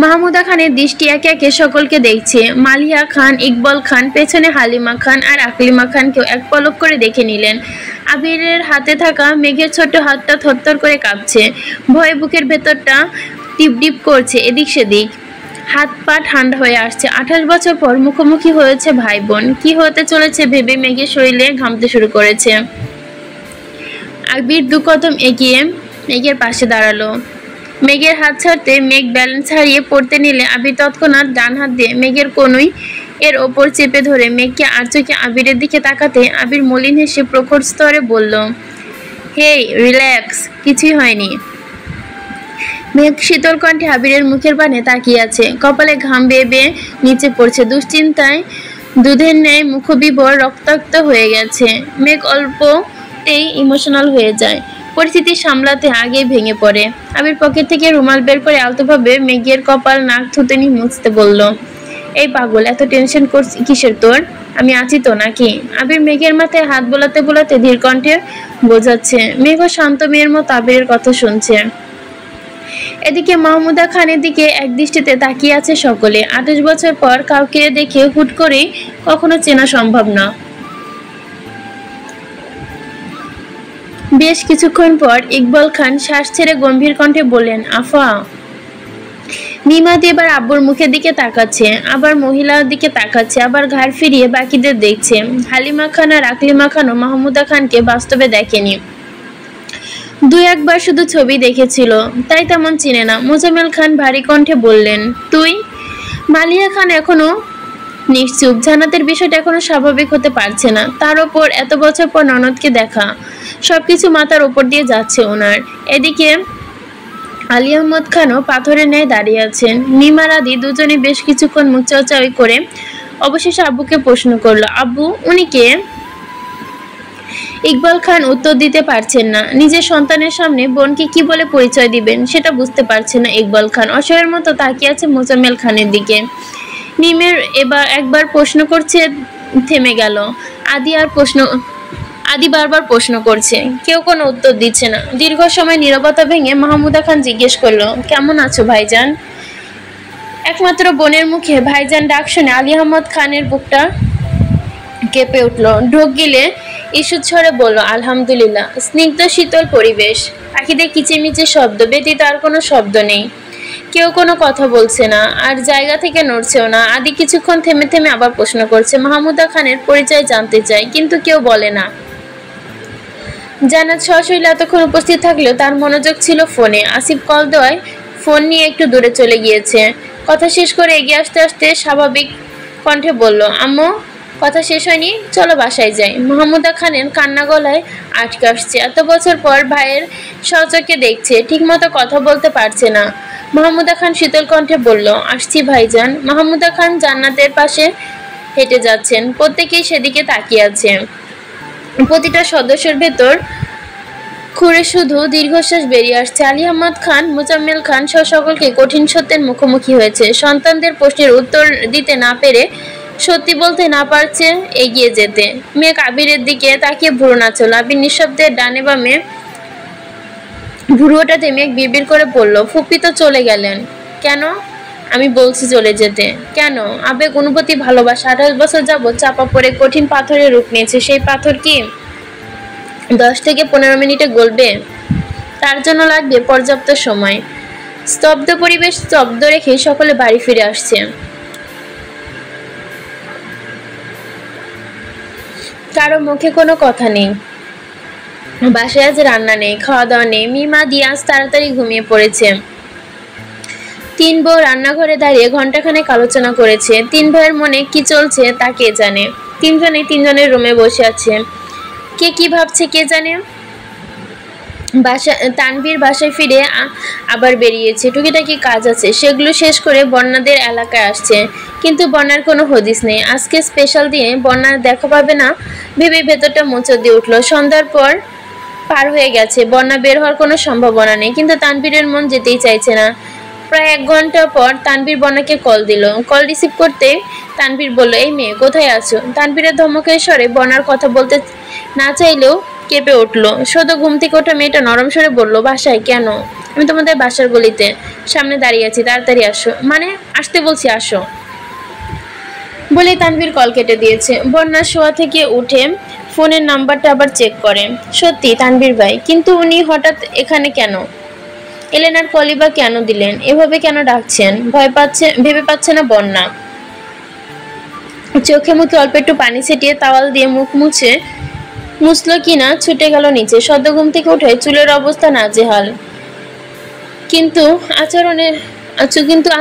মাহমুদা খানের দৃষ্টি একে একে সকলকে দেখছে। মালিহা খান, ইকবাল খান, পেছনে হালিমা খান আর আকলিমা খানকেও এক পলক করে দেখে নিলেন। আবিরের হাতে থাকা মেঘের ছোট্ট হাতটা থরথর করে কাঁপছে। ভয়ে বুকের ভেতরটা টিপডিপ করছে এদিক সেদিক। হাত পা ঠান্ডা হয়ে আসছে। 28 বছর পর মুখোমুখি হয়েছে ভাই বোন। কি হতে চলেছে ভেবে মেঘের শরীরে ঘামতে শুরু করেছে। আবির 2 কদম এগিয়ে মেঘের পাশে দাঁড়ালো। মেঘের হাত ছাড়তে মেঘ ব্যালেন্স হারিয়ে পড়তে নিলে আবির তৎক্ষণাৎ ডান হাত দিয়ে মেঘের কনুই এর ওপর চেপে ধরে মেঘকে আর চোখে আবিরের দিকে তাকাতে আবির মলিন হেসে প্রখর স্তরে বলল, হেই রিল্যাক্স, কিছুই হয়নি। মেঘ শীতল কণ্ঠে আবিরের মুখের পানে তাকিয়ে আছে। কপালে ঘাম বেয়ে বেয়ে নিচে পড়ছে। দুশ্চিন্তায় দুধের ন্যায় মুখবিবর রক্তাক্ত হয়ে গেছে। মেঘ অল্পতেই ইমোশনাল হয়ে যায়। পরিস্থিতি সামলাতে আগেই ভেঙে পড়ে। আবির পকেট থেকে রুমাল বের করে আলতোভাবে মেঘের কপাল নাক থুতনি মুছতে বলল, এই পাগল, এত টেনশন করছিস কিসের তোর? আমি আছি তো নাকি? আবির মেঘের মাথায় হাত বোলাতে বোলাতে ধীর কণ্ঠে বোঝাচ্ছে। মেঘও শান্ত মেয়ের মতো আবিরের কথা শুনছে। এদিকে মাহমুদা খানের দিকে এক দৃষ্টিতে তাকিয়ে আছে সকলে। 28 বছর পর কাউকে দেখে হুট করে কখনো চেনা সম্ভব না। বেশ কিছুক্ষণ পর ইকবাল খান শ্বাস ছেড়ে গম্ভীর কণ্ঠে বললেন, আফা। মিমাদি এবার আব্বুর মুখের দিকে তাকাচ্ছে, আবার মহিলার দিকে তাকাচ্ছে, আবার ঘাড় ফিরিয়ে বাকিদের দেখছে। হালিমা খান আর আকলিমা খানও মাহমুদা খানকে বাস্তবে দেখেনি। 2-1 বার শুধু ছবি দেখেছিল, তাই তেমন চিনে না। মোজাম্মেল খান ভারী কণ্ঠে বললেন, তুই? মালিয়া খান এখনো নিশ্চুপ। জান্নাতের বিষয়টা এখনো স্বাভাবিক হতে পারছে না। তার ওপর এত বছর পর ননদকে দেখা, সবকিছু মাথার ওপর দিয়ে যাচ্ছে ওনার। এদিকে আলী আহমদ খানও পাথরের ন্যায় দাঁড়িয়ে আছেন। মিমার আদি দুজনে বেশ কিছুক্ষণ মুখ চাওয়াচাওয়ি করে অবশেষে আব্বুকে প্রশ্ন করলো, আব্বু উনি কে? ইকবাল খান উত্তর দিতে পারছেন না। নিজের সন্তানের সামনে বোনকে কি বলে পরিচয় দিবেন সেটা বুঝতে পারছে না ইকবাল খান। অসহায়ের মতো তাকিয়ে আছে মোজাম্মেল খানের দিকে। নিমের একবার প্রশ্ন করছে, থেমে গেল। আদি বারবার প্রশ্ন করছে, কেউ কোনো উত্তর দিচ্ছে না। দীর্ঘ সময় নীরবতা ভেঙে মাহমুদা খান জিজ্ঞেস করলো, কেমন আছো ভাইজান? একমাত্র বোনের মুখে ভাইজান ডাক শুনে আলী আহমদ খানের বুকটা কেঁপে উঠল। ঢোক গিলে ঈষৎস্বরে বলল, আলহামদুলিল্লাহ। স্নিগ্ধ শীতল পরিবেশ, পাখিদের কিচিরমিচির শব্দ ব্যতীত আর কোনো শব্দ নেই। কেউ কোনো কথা বলছে না, আর জায়গা থেকে নড়ছেও না। আদি কিছুক্ষণ থেমে থেমে আবার প্রশ্ন করছে। মাহমুদা খানের পরিচয় জানতে চায়, কিন্তু কেউ বলে না। জান্নাত সশরীরে এতক্ষণ উপস্থিত থাকলেও তার মনোযোগ ছিল ফোনে। আসিফ কল দেওয়ায় ফোন নিয়ে একটু দূরে চলে গিয়েছে। কথা শেষ করে এগিয়ে আসতে আসতে স্বাভাবিক কণ্ঠে বলল, আম্মু কথা শেষ হয়নি, চলো বাসায় যাই। মাহমুদা খানের কান্না গলায় আটকে আসছে। এত বছর পর ভাইয়ের সচক্ষে দেখছে, ঠিকমতো কথা বলতে পারছে না। মাহমুদা খান শীতল কণ্ঠে বলল, আসছি ভাইজান। মাহমুদা খান জান্নাতের পাশে হেঁটে যাচ্ছেন। প্রত্যেকেই সেদিকে তাকিয়ে আছে। প্রতিটা সদস্যের ভেতর খুঁড়ে শুধু দীর্ঘশ্বাস বেরিয়ে আসছে। আলী আহমদ খান, মোজাম্মেল খান সহ সকলকে কঠিন সত্যের মুখোমুখি হয়েছে। সন্তানদের প্রশ্নের উত্তর দিতে না পেরে, সত্যি বলতে না পারছে এগিয়ে যেতে। মেয়ে আবিরের দিকে তাকিয়ে ভুরু নাচল। আবির নিঃশব্দে ডানে বামে ভুরু ওঠাতে মেঘ বিড়বিড় করে পড়ল, ফুপি তো চলে গেলেন কেন? আমি বলছি চলে যেতে। কেন? আবেগ, অনুভূতি, ভালোবাসা 28 বছর যাবৎ চাপা পড়ে কঠিন পাথরের রূপ নিয়েছে। সেই পাথর কি 10 থেকে 15 মিনিটে গলবে? তার জন্য লাগবে পর্যাপ্ত সময়। স্তব্ধ পরিবেশ স্তব্ধ রেখে সকলে বাড়ি ফিরে আসছে। কারো মুখে কোনো কথা নেই। বাসায় আজ রান্না নেই, খাওয়া দাওয়া নেই। মিমা দিয়াজ তাড়াতাড়ি ঘুমিয়ে পড়েছে। 3 বউ রান্নাঘরে দাঁড়িয়ে ঘন্টাখানেক আলোচনা করেছে। 3 ভাইয়ের মনে কি চলছে তা কে জানে। 3 জনে 3 জনের রুমে বসে আছে। কে কি ভাবছে কে জানে। তানভীর বাসায় ফিরে আবার বেরিয়েছে। টুকিটাকি কাজ আছে, সেগুলো শেষ করে বন্যাদের এলাকায় আসছে। কিন্তু বন্যার কোনো হদিস নেই। আজকে স্পেশাল দিনে বন্যার দেখা পাবে না ভেবে ভেতরটা মোচড় দিয়ে উঠল। সন্ধ্যার পর পার হয়ে গেছে, বন্যা বের হওয়ার কোনো সম্ভাবনা নেই। কিন্তু তানভীরের মন যেতেই চাইছে না। প্রায় 1 ঘন্টা পর তানভীর বন্যাকে কল দিল। কল রিসিভ করতে তানভীর বলল, এই মেয়ে কোথায় আছো? তানভীরের ধমকের স্বরে বন্যার কথা বলতে না চাইলেও কেঁপে উঠল। সদ্য ঘুম থেকে ওঠা মেয়েটা নরম স্বরে বলল, বাসায় কেন? আমি তোমাদের বাসার গলিতে সামনে দাঁড়িয়ে আছি, তাড়াতাড়ি আসো। মানে আসতে বলছি, আসো বলে তানভীর কল কেটে দিয়েছে। বন্যা শোয়া থেকে উঠে ফোনের নাম্বারটা আবার চেক করে। সত্যি তানভীর ভাই, কিন্তু উনি হঠাৎ এখানে কেন এলেন? আর কলই বা কেন দিলেন? এভাবে কেন ডাকছেন? ভেবে পাচ্ছে না বন্যা। চোখে মুখে অল্প একটু পানি ছিটিয়ে তাওয়াল দিয়ে মুখ মুছলো কিনা ছুটে গেল নিচে। সদ্য ঘুম থেকে উঠে চুলের অবস্থা নাজেহাল। কিন্তু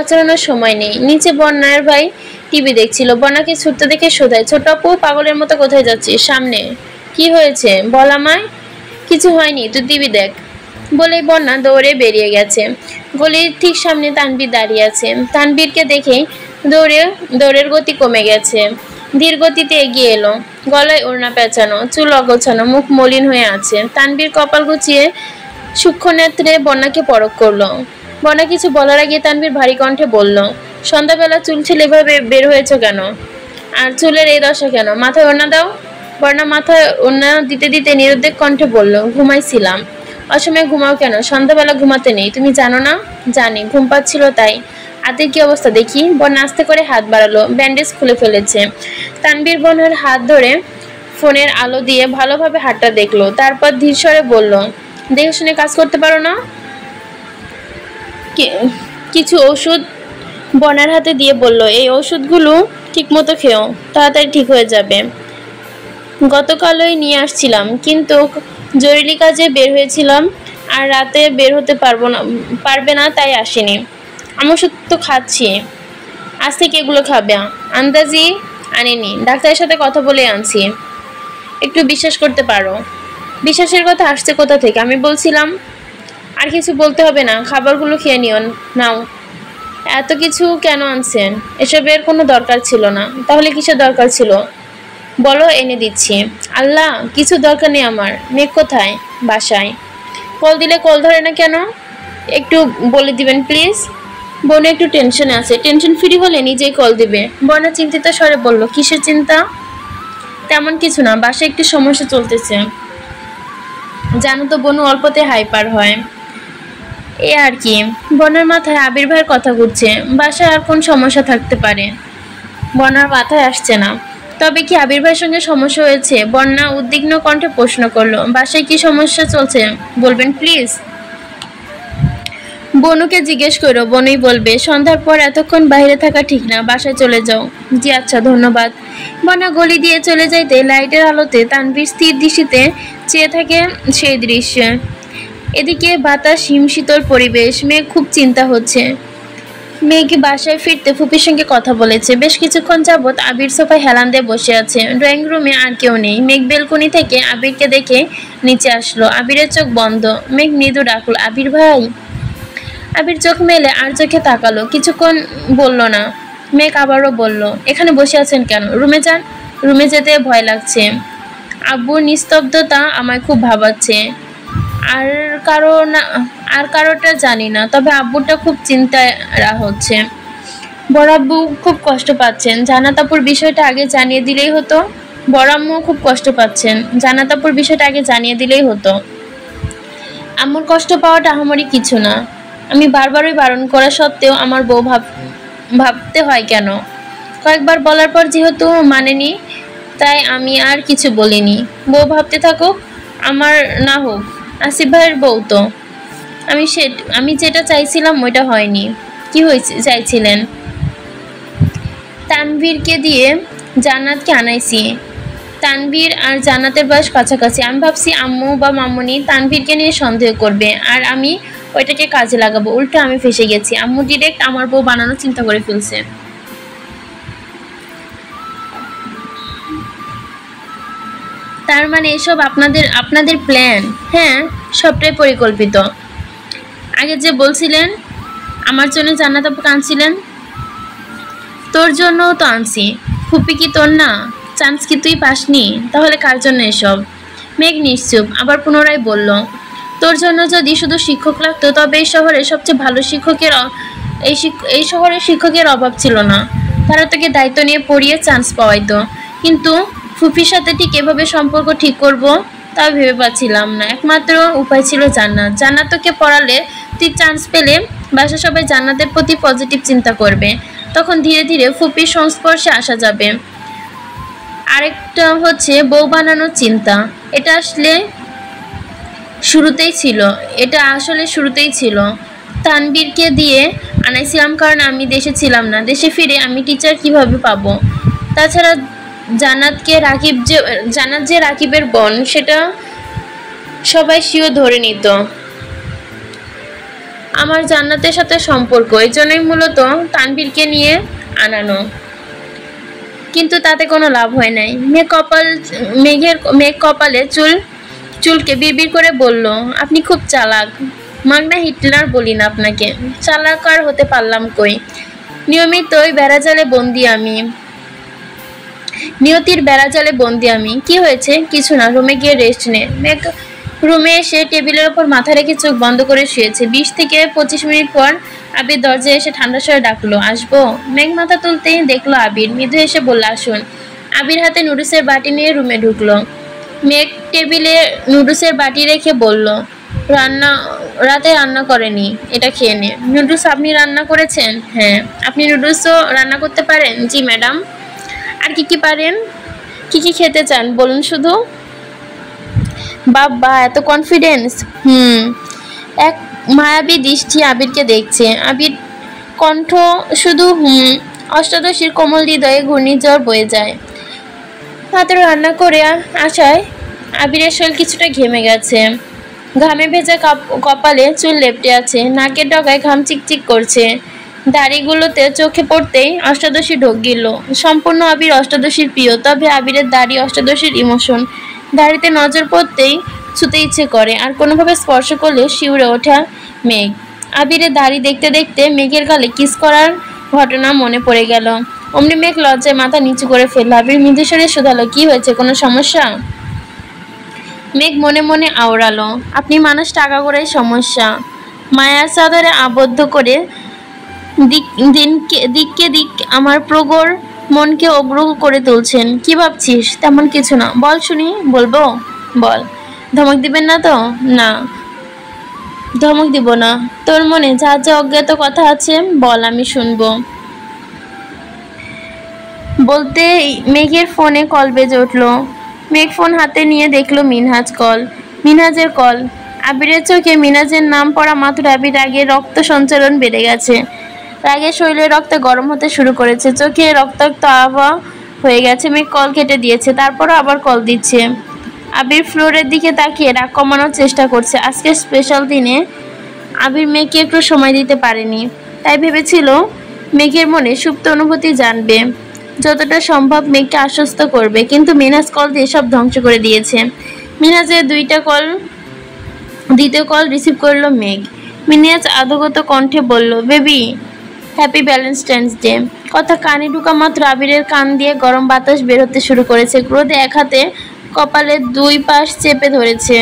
আচরণের সময় নেই। নিচে বন্যার ভাই টিভি দেখছিল। বন্যাকে ছুটতে দেখে শোধায়, ছোট আপু পাগলের মতো কোথায় যাচ্ছিস? সামনে। কি হয়েছে বল আমায়। কিছু হয়নি, তুই টিভি দেখ বলেই বন্যা দৌড়ে বেরিয়ে গেছে। গলির ঠিক সামনে তানভীর দাঁড়িয়ে আছে। তানভীরকে দেখেই দৌড়ের গতি কমে গেছে। ধীর গতিতে এগিয়ে এলো। গলায় ওড়না পেঁচানো, চুল অগোছানো, মুখ মলিন হয়ে আছে। তানভীর কপাল গুছিয়ে সূক্ষ্ম নেত্রে বন্যাকে পরখ করলো। বন্যা কিছু বলার আগে তানভীর ভারী কণ্ঠে বলল, সন্ধ্যাবেলা চুল ছেলে এভাবে বের হয়েছে কেন? আর চুলের এই দশা কেন? মাথায় ওড়না দাও। বন্যা মাথায় ওড়না দিতে দিতে নিরুদ্বেগ কণ্ঠে বলল, ঘুমাইছিলাম। অসময়ে ঘুমাও কেন? সন্ধ্যাবেলা ঘুমাতে নেই, তুমি জানো না? জানি, ঘুম পাচ্ছিল তাই। হাতের কি অবস্থা দেখি? বন্যা আস্তে করে হাত বাড়ালো। ব্যান্ডেজ খুলে ফেলেছে। তানভীর বন্যার হাত ধরে ফোনের আলো দিয়ে ভালোভাবে হাতটা দেখলো। তারপর ধীর স্বরে বলল, দেখে শুনে কাজ করতে পারো না? কিছু ওষুধ বন্যার হাতে দিয়ে বলল, এই ওষুধগুলো ঠিক মতো খেও, তাড়াতাড়ি ঠিক হয়ে যাবে। গতকালই নিয়ে আসছিলাম, কিন্তু জরুরি কাজে বের হয়েছিলাম আর রাতে বের হতে পারবে না তাই আসেনি। আমি ওষুধ তো খাচ্ছি, আজ থেকে এগুলো খাবে। আন্দাজি আনিনি, ডাক্তারের সাথে কথা বলে আনছি। একটু বিশ্বাস করতে পারো। বিশ্বাসের কথা আসছে কোথা থেকে? আমি বলছিলাম। আর কিছু বলতে হবে না, খাবারগুলো খেয়ে নিও। নাও। এত কিছু কেন আনছেন? এসবের কোনো দরকার ছিল না। তাহলে কিসের দরকার ছিল বলো, এনে দিচ্ছি। আল্লাহ, কিছু দরকার নেই আমার। মেঘ কোথায়? বাসায়। কল দিলে কল ধরে না কেন? একটু বলে দিবেন প্লিজ। বোন একটু টেনশনে আছে, টেনশন ফ্রি হলে নিজেই কল দিবে। বর্ণা চিন্তিত স্বরে বলল, কিসের চিন্তা? তেমন কিছু না, বাসায় একটু সমস্যা চলতেছে। জানো তো বোন অল্পতে হাইপার হয়, এ আর কি। বর্ণার মাথায় আবির ভাইয়ের কথা ঘুরছে। বাসায় আর কোন সমস্যা থাকতে পারে? বর্ণার মাথায় আসছে না। তবে কি আবির ভাইয়ের সঙ্গে সমস্যা হয়েছে? বন্যা উদ্বিগ্ন কণ্ঠে প্রশ্ন করলো। বাসায় কি সমস্যা চলছে বলবেন প্লিজ। বনুকে জিজ্ঞেস করো, বনুই বলবে। সন্ধ্যার পর এতক্ষণ বাইরে থাকা ঠিক না, বাসায় চলে যাও। জি আচ্ছা, ধন্যবাদ। বন্যা গলি দিয়ে চলে যাইতে লাইটের আলোতে তানভীর স্থির দৃষ্টিতে চেয়ে থাকে সেই দৃশ্য। এদিকে বাতাস হিমশীতল পরিবেশ। মেঘ খুব চিন্তা হচ্ছে। মেঘ বাসায় ফিরতে ফুপির সঙ্গে কথা বলেছে। বেশ কিছুক্ষণ যাবৎ আবির সোফায় হেলান দিয়ে বসে আছে। ড্রয়িং রুমে আর কেউ নেই। মেঘ বেলকনি থেকে আবিরকে দেখে নিচে আসলো। আবিরের চোখ বন্ধ। মেঘ মৃদু ডাকলো, আবির ভাই। আবির চোখ মেলে আর চোখে তাকালো। কিছুক্ষণ বলল না। মেঘ আবারও বলল, এখানে বসে আছেন কেন? রুমে যান। রুমে যেতে ভয় লাগছে। আব্বুর নিস্তব্ধতা আমায় খুব ভাবাচ্ছে। আর কারোটা জানি না, তবে আব্বুরটা খুব চিন্তায় হচ্ছে। বড় আব্বু খুব কষ্ট পাচ্ছেন। জান্নাত আপুর বিষয়টা আগে জানিয়ে দিলেই হতো। বড় আম্মুও খুব কষ্ট পাচ্ছেন। জান্নাত আপুর বিষয়টা আগে জানিয়ে দিলেই হতো। আম্মুর কষ্ট পাওয়াটা আহামরি কিছু না। আমি বারবারই বারণ করা সত্ত্বেও আমার বউ ভাবতে হয় কেন? কয়েকবার বলার পর যেহেতু মানেনি, তাই আমি আর কিছু বলিনি। বউ ভাবতে থাকুক, আমার না হোক। আসিফ ভাইয়ের বউ তো। আমি যেটা চাইছিলাম ওইটা হয়নি। কি হয়েছে চাইছিলেন? তানভীরকে দিয়ে জান্নাতকে আনাইছি। তানভীর আর জান্নাতের বয়স কাছাকাছি। আমি ভাবছি আম্মু বা মামুনি তানভীরকে নিয়ে সন্দেহ করবে, আর আমি ওইটাকে কাজে লাগাবো। উল্টো আমি ফেসে গেছি। আম্মু ডিরেক্ট আমার বউ বানানোর চিন্তা করে ফেলছে। তার মানে এসব আপনাদের প্ল্যান? হ্যাঁ, সবটাই পরিকল্পিত। আগে যে বলছিলেন আমার জন্য জান্নাত আপু আনছিলেন, তোর জন্যও তো আনছি। ফুপি কি তোর না? চান্স কি তুই পাসনি? তাহলে কার জন্য এসব? মেঘ নিশ্চুপ। আবার পুনরায় বলল, তোর জন্য যদি শুধু শিক্ষক লাগতো তবে এই শহরে সবচেয়ে ভালো এই শহরে শিক্ষকের অভাব ছিল না। তারা তোকে দায়িত্ব নিয়ে পড়িয়ে চান্স পাওয়াইতো। কিন্তু ফুপির সাথে ঠিক এভাবে সম্পর্ক ঠিক করব তা ভেবে পাচ্ছিলাম না। একমাত্র উপায় ছিল জান্নাত। জান্নাত তোকে পড়ালে তুই চান্স পেলে বাসা সবাই জান্নাতের প্রতি পজিটিভ চিন্তা করবে। তখন ধীরে ধীরে ফুপির সংস্পর্শে আসা যাবে। আরেকটা হচ্ছে বউ বানানোর চিন্তা। এটা আসলে শুরুতেই ছিল। তানভীরকে দিয়ে আনাইছিলাম কারণ আমি দেশে ছিলাম না। দেশে ফিরে আমি টিচার কিভাবে পাবো? তাছাড়া জান্নাত যে রাকিবের বোন, সেটা সবাই শিও ধরে নিত। আমার জান্নাতের সাথে সম্পর্ক, এই জন্যই মূলত তানভীরকে নিয়ে আনানো। কিন্তু তাতে কোনো লাভ হয় নাই। মেঘ কপালে চুলকে বিড়বিড় করে বলল, আপনি খুব চালাক। মাগনা হিটলার বলি না আপনাকে। চালাক আর হতে পারলাম কই? নিয়তির বেড়াজালে বন্দি আমি। কি হয়েছে? কিছু না, রুমে গিয়ে রেস্ট নে। মেঘ রুমে এসে টেবিলের ওপর মাথা রেখে চোখ বন্ধ করে শুয়েছে। 20 থেকে 25 মিনিট পর আবির দরজায় এসে ঠান্ডা স্বরে ডাকলো, আসবো? মেঘ মাথা তুলতেই দেখলো আবির। মৃদু এসে বলল, আসুন। আবির হাতে নুডলসের বাটি নিয়ে রুমে ঢুকলো। মেঘ টেবিলে নুডলসের বাটি রেখে বলল, রাতে রান্না করেনি, এটা খেয়ে নে। নুডলস আপনি রান্না করেছেন? হ্যাঁ। আপনি নুডলসও রান্না করতে পারেন? জি ম্যাডাম। আর কি পারেন? কি খেতে চান বলুন শুধু। বাবা, এত কনফিডেন্স। এক মায়াবী দৃষ্টি আবিরকে দেখছে। আবির কণ্ঠ শুধু অষ্টাদশীর কোমল হৃদয়ে ঘূর্ণিঝড় বয়ে যায়। মাত্র রান্না করে আসায় আবিরের শরীর কিছুটা ঘেমে গেছে। ঘামে ভেজা কপালে চুল লেপটে আছে। নাকের ডগায় ঘাম চিকচিক করছে। দাড়িগুলোতে চোখে পড়তেই অষ্টাদশী ঢোক গিল। সম্পূর্ণ আবির অষ্টাদশীর প্রিয়, তবে আবিরের দাড়ি অষ্টাদশীর ইমোশন। দাড়িতে নজর পড়তেই ছুতে ইচ্ছে করে, আর কোনোভাবে স্পর্শ করলে শিউরে ওঠা মেঘ। আবিরের দাড়ি দেখতে দেখতে মেঘের গালে কিস করার ঘটনা মনে পড়ে গেল। অমনি মেঘ লজ্জায় মাথা নিচু করে ফেলল। আবির মৃদুস্বরে শুধালো, কি হয়েছে? কোনো সমস্যা? মেঘ মনে মনে আওড়ালো, আপনি মানুষ টাকা করেই সমস্যা। মায়ার চাদরে আবদ্ধ করে দিককে দিক আমার প্রগর মনকে অগ্রহ করে তুলছেন। কি ভাবছিস? তেমন কিছু না। বল শুনি। বলবো? বল। ধমক দিবেন না তো? না, ধমক দিব না। তোর মনে যা যা অজ্ঞাত কথা আছে বল, আমি শুনবো। বলতে মেঘের ফোনে কল বেজে উঠলো। মেঘ ফোন হাতে নিয়ে দেখলো মিনহাজ কল। মিনহাজের কল। আবিরের চোখে মিনহাজের নাম পড়া মাত্র আবির রাগে রক্ত সঞ্চালন বেড়ে গেছে। রাগে শরীরে রক্ত গরম হতে শুরু করেছে, চোখে রক্তাক্ত আভা হয়ে গেছে। মেঘ কল কেটে দিয়েছে, তারপরও আবার কল দিচ্ছে। আবির ফ্লোরের দিকে তাকিয়ে রাগ কমানোর চেষ্টা করছে। আজকে স্পেশাল দিনে আবির মেঘকে একটু সময় দিতে পারেনি, তাই ভেবেছিল মেঘের মনে সুপ্ত অনুভূতি জানবে, যতটা সম্ভব মেঘকে আশ্বস্ত করবে। কিন্তু মিনহাজ কল দিয়ে সব ধ্বংস করে দিয়েছে। মিনহাজের দ্বিতীয় কল রিসিভ করলো মেঘ। মিনহাজ আদগত কণ্ঠে বলল, বেবি, হ্যাপি ভ্যালেন্টাইন্স ডে। কথা কানে ঢুকা মাত্র আবিরের কান দিয়ে গরম বাতাস বের হতে শুরু করেছে। ক্রোধে এক হাতে কপালের দুই পাশ চেপে ধরেছে।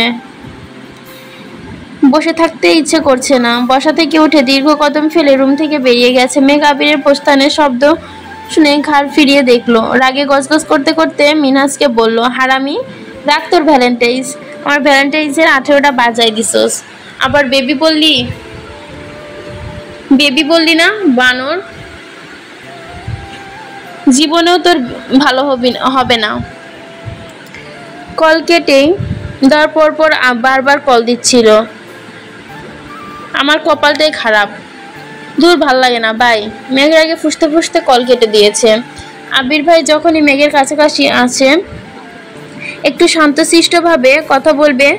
বসে থাকতে ইচ্ছে করছে না। বসা থেকে উঠে দীর্ঘ কদম ফেলে রুম থেকে বেরিয়ে গেছে। মেঘ আবিরের প্রস্থানের শব্দ শুনে ঘাড় ফিরিয়ে দেখলো। রাগে গজগজ করতে করতে মিনহাজকে বলল, হারামি, রাখ তোর ভ্যালেন্টাইন্স। আমার ভ্যালেন্টাইন্সের 18টা বাজায় দিছোস, আবার বেবি বললি? বেবি বললি না, বানর। জীবনেও তোর ভালো হবে না। কল কেটেই দেওয়ার পর বারবার কল দিচ্ছিল। আমার কপালটাই খারাপ। দূর, ভাল লাগে না বাই। মেঘের আগে ফুসতে ফুসতে কল কেটে দিয়েছে। আবির ভাই যখনই মেঘের কাছাকাছি আছে, একটু শান্তশিষ্টভাবে কথা বলবে,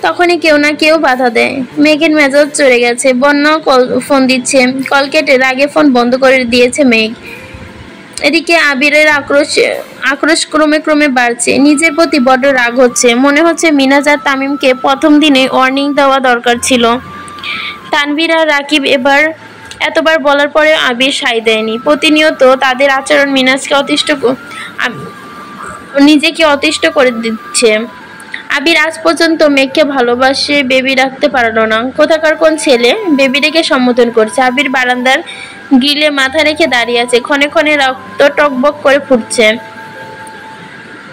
তখনই কেউ না কেউ বাধা দেয়। মেঘের মেজাজ চড়ে গেছে। বন্যাও ফোন দিচ্ছে। কল কেটে রাগে ফোন বন্ধ করে দিয়েছে মেঘ। এদিকে আবিরের আক্রোশ ক্রমে ক্রমে বাড়ছে। নিজের প্রতি বড্ড রাগ হচ্ছে। মনে হচ্ছে মিনহাজ আর তামিমকে প্রথম দিনে ওয়ার্নিং দেওয়া দরকার ছিল। তানভীর আর রাকিব এতবার বলার পরে আবির সায় দেয়নি। প্রতিনিয়ত তাদের আচরণ মিনহাজকে নিজেকে অতিষ্ঠ করে দিচ্ছে। আবির আজ পর্যন্ত মেঘকে ভালোবাসে বেবি রাখতে পারলো না। কোথাকার কোন ছেলে বেবি রেখে সম্বোধন করছে। আবির বারান্দার গ্রিলে মাথা রেখে দাঁড়িয়ে আছে। ক্ষণে ক্ষণে রক্ত টকবক করে ফুটছে।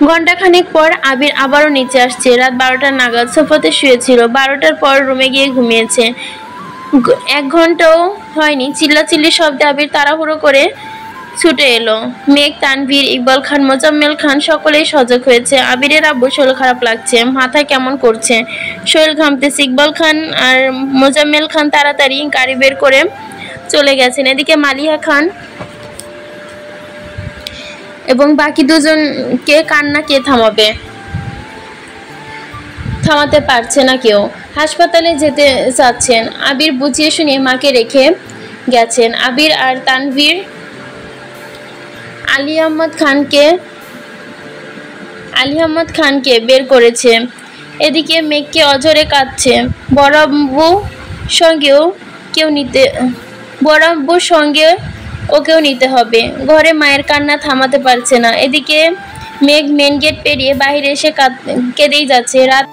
ঘণ্টাখানেক পর আবির আবারও নিচে আসছে। রাত 12টা নাগাদ সোফাতে শুয়েছিল। 12টার পর রুমে গিয়ে ঘুমিয়েছে। 1 ঘন্টাও হয়নি, চিল্লাচিল্লির শব্দে আবির তাড়াহুড়ো করে ছুটে এলো। মেঘ, তানভীর, ইকবাল খান, মোজাম্মেল খান সকলেই সজাগ হয়েছে। আবিরের আব্বু শরীর খারাপ লাগছে, মাথায় কেমন করছে, শরীর ঘামতেছে। ইকবাল খান আর মোজাম্মেল খান তাড়াতাড়ি গাড়ি বের করে চলে গেছেন। এদিকে মালিহা খান এবং বাকি দুজনকে কান্না কে থামাতে পারছে না কেউ। হাসপাতালে যেতে চাচ্ছেন। আবির বুঝিয়ে শুনিয়ে মাকে রেখে গেছেন। আবির আর তানভীর আলী আহমদ খানকে বের করেছে। এদিকে মেঘকে অঝরে কাঁদছে। বড় আব্বুর সঙ্গে ওকেও নিতে হবে। ঘরে মায়ের কান্না থামাতে পারছে না। এদিকে মেঘ মেন গেট পেরিয়ে বাইরে এসে কেঁদেই যাচ্ছে। রাত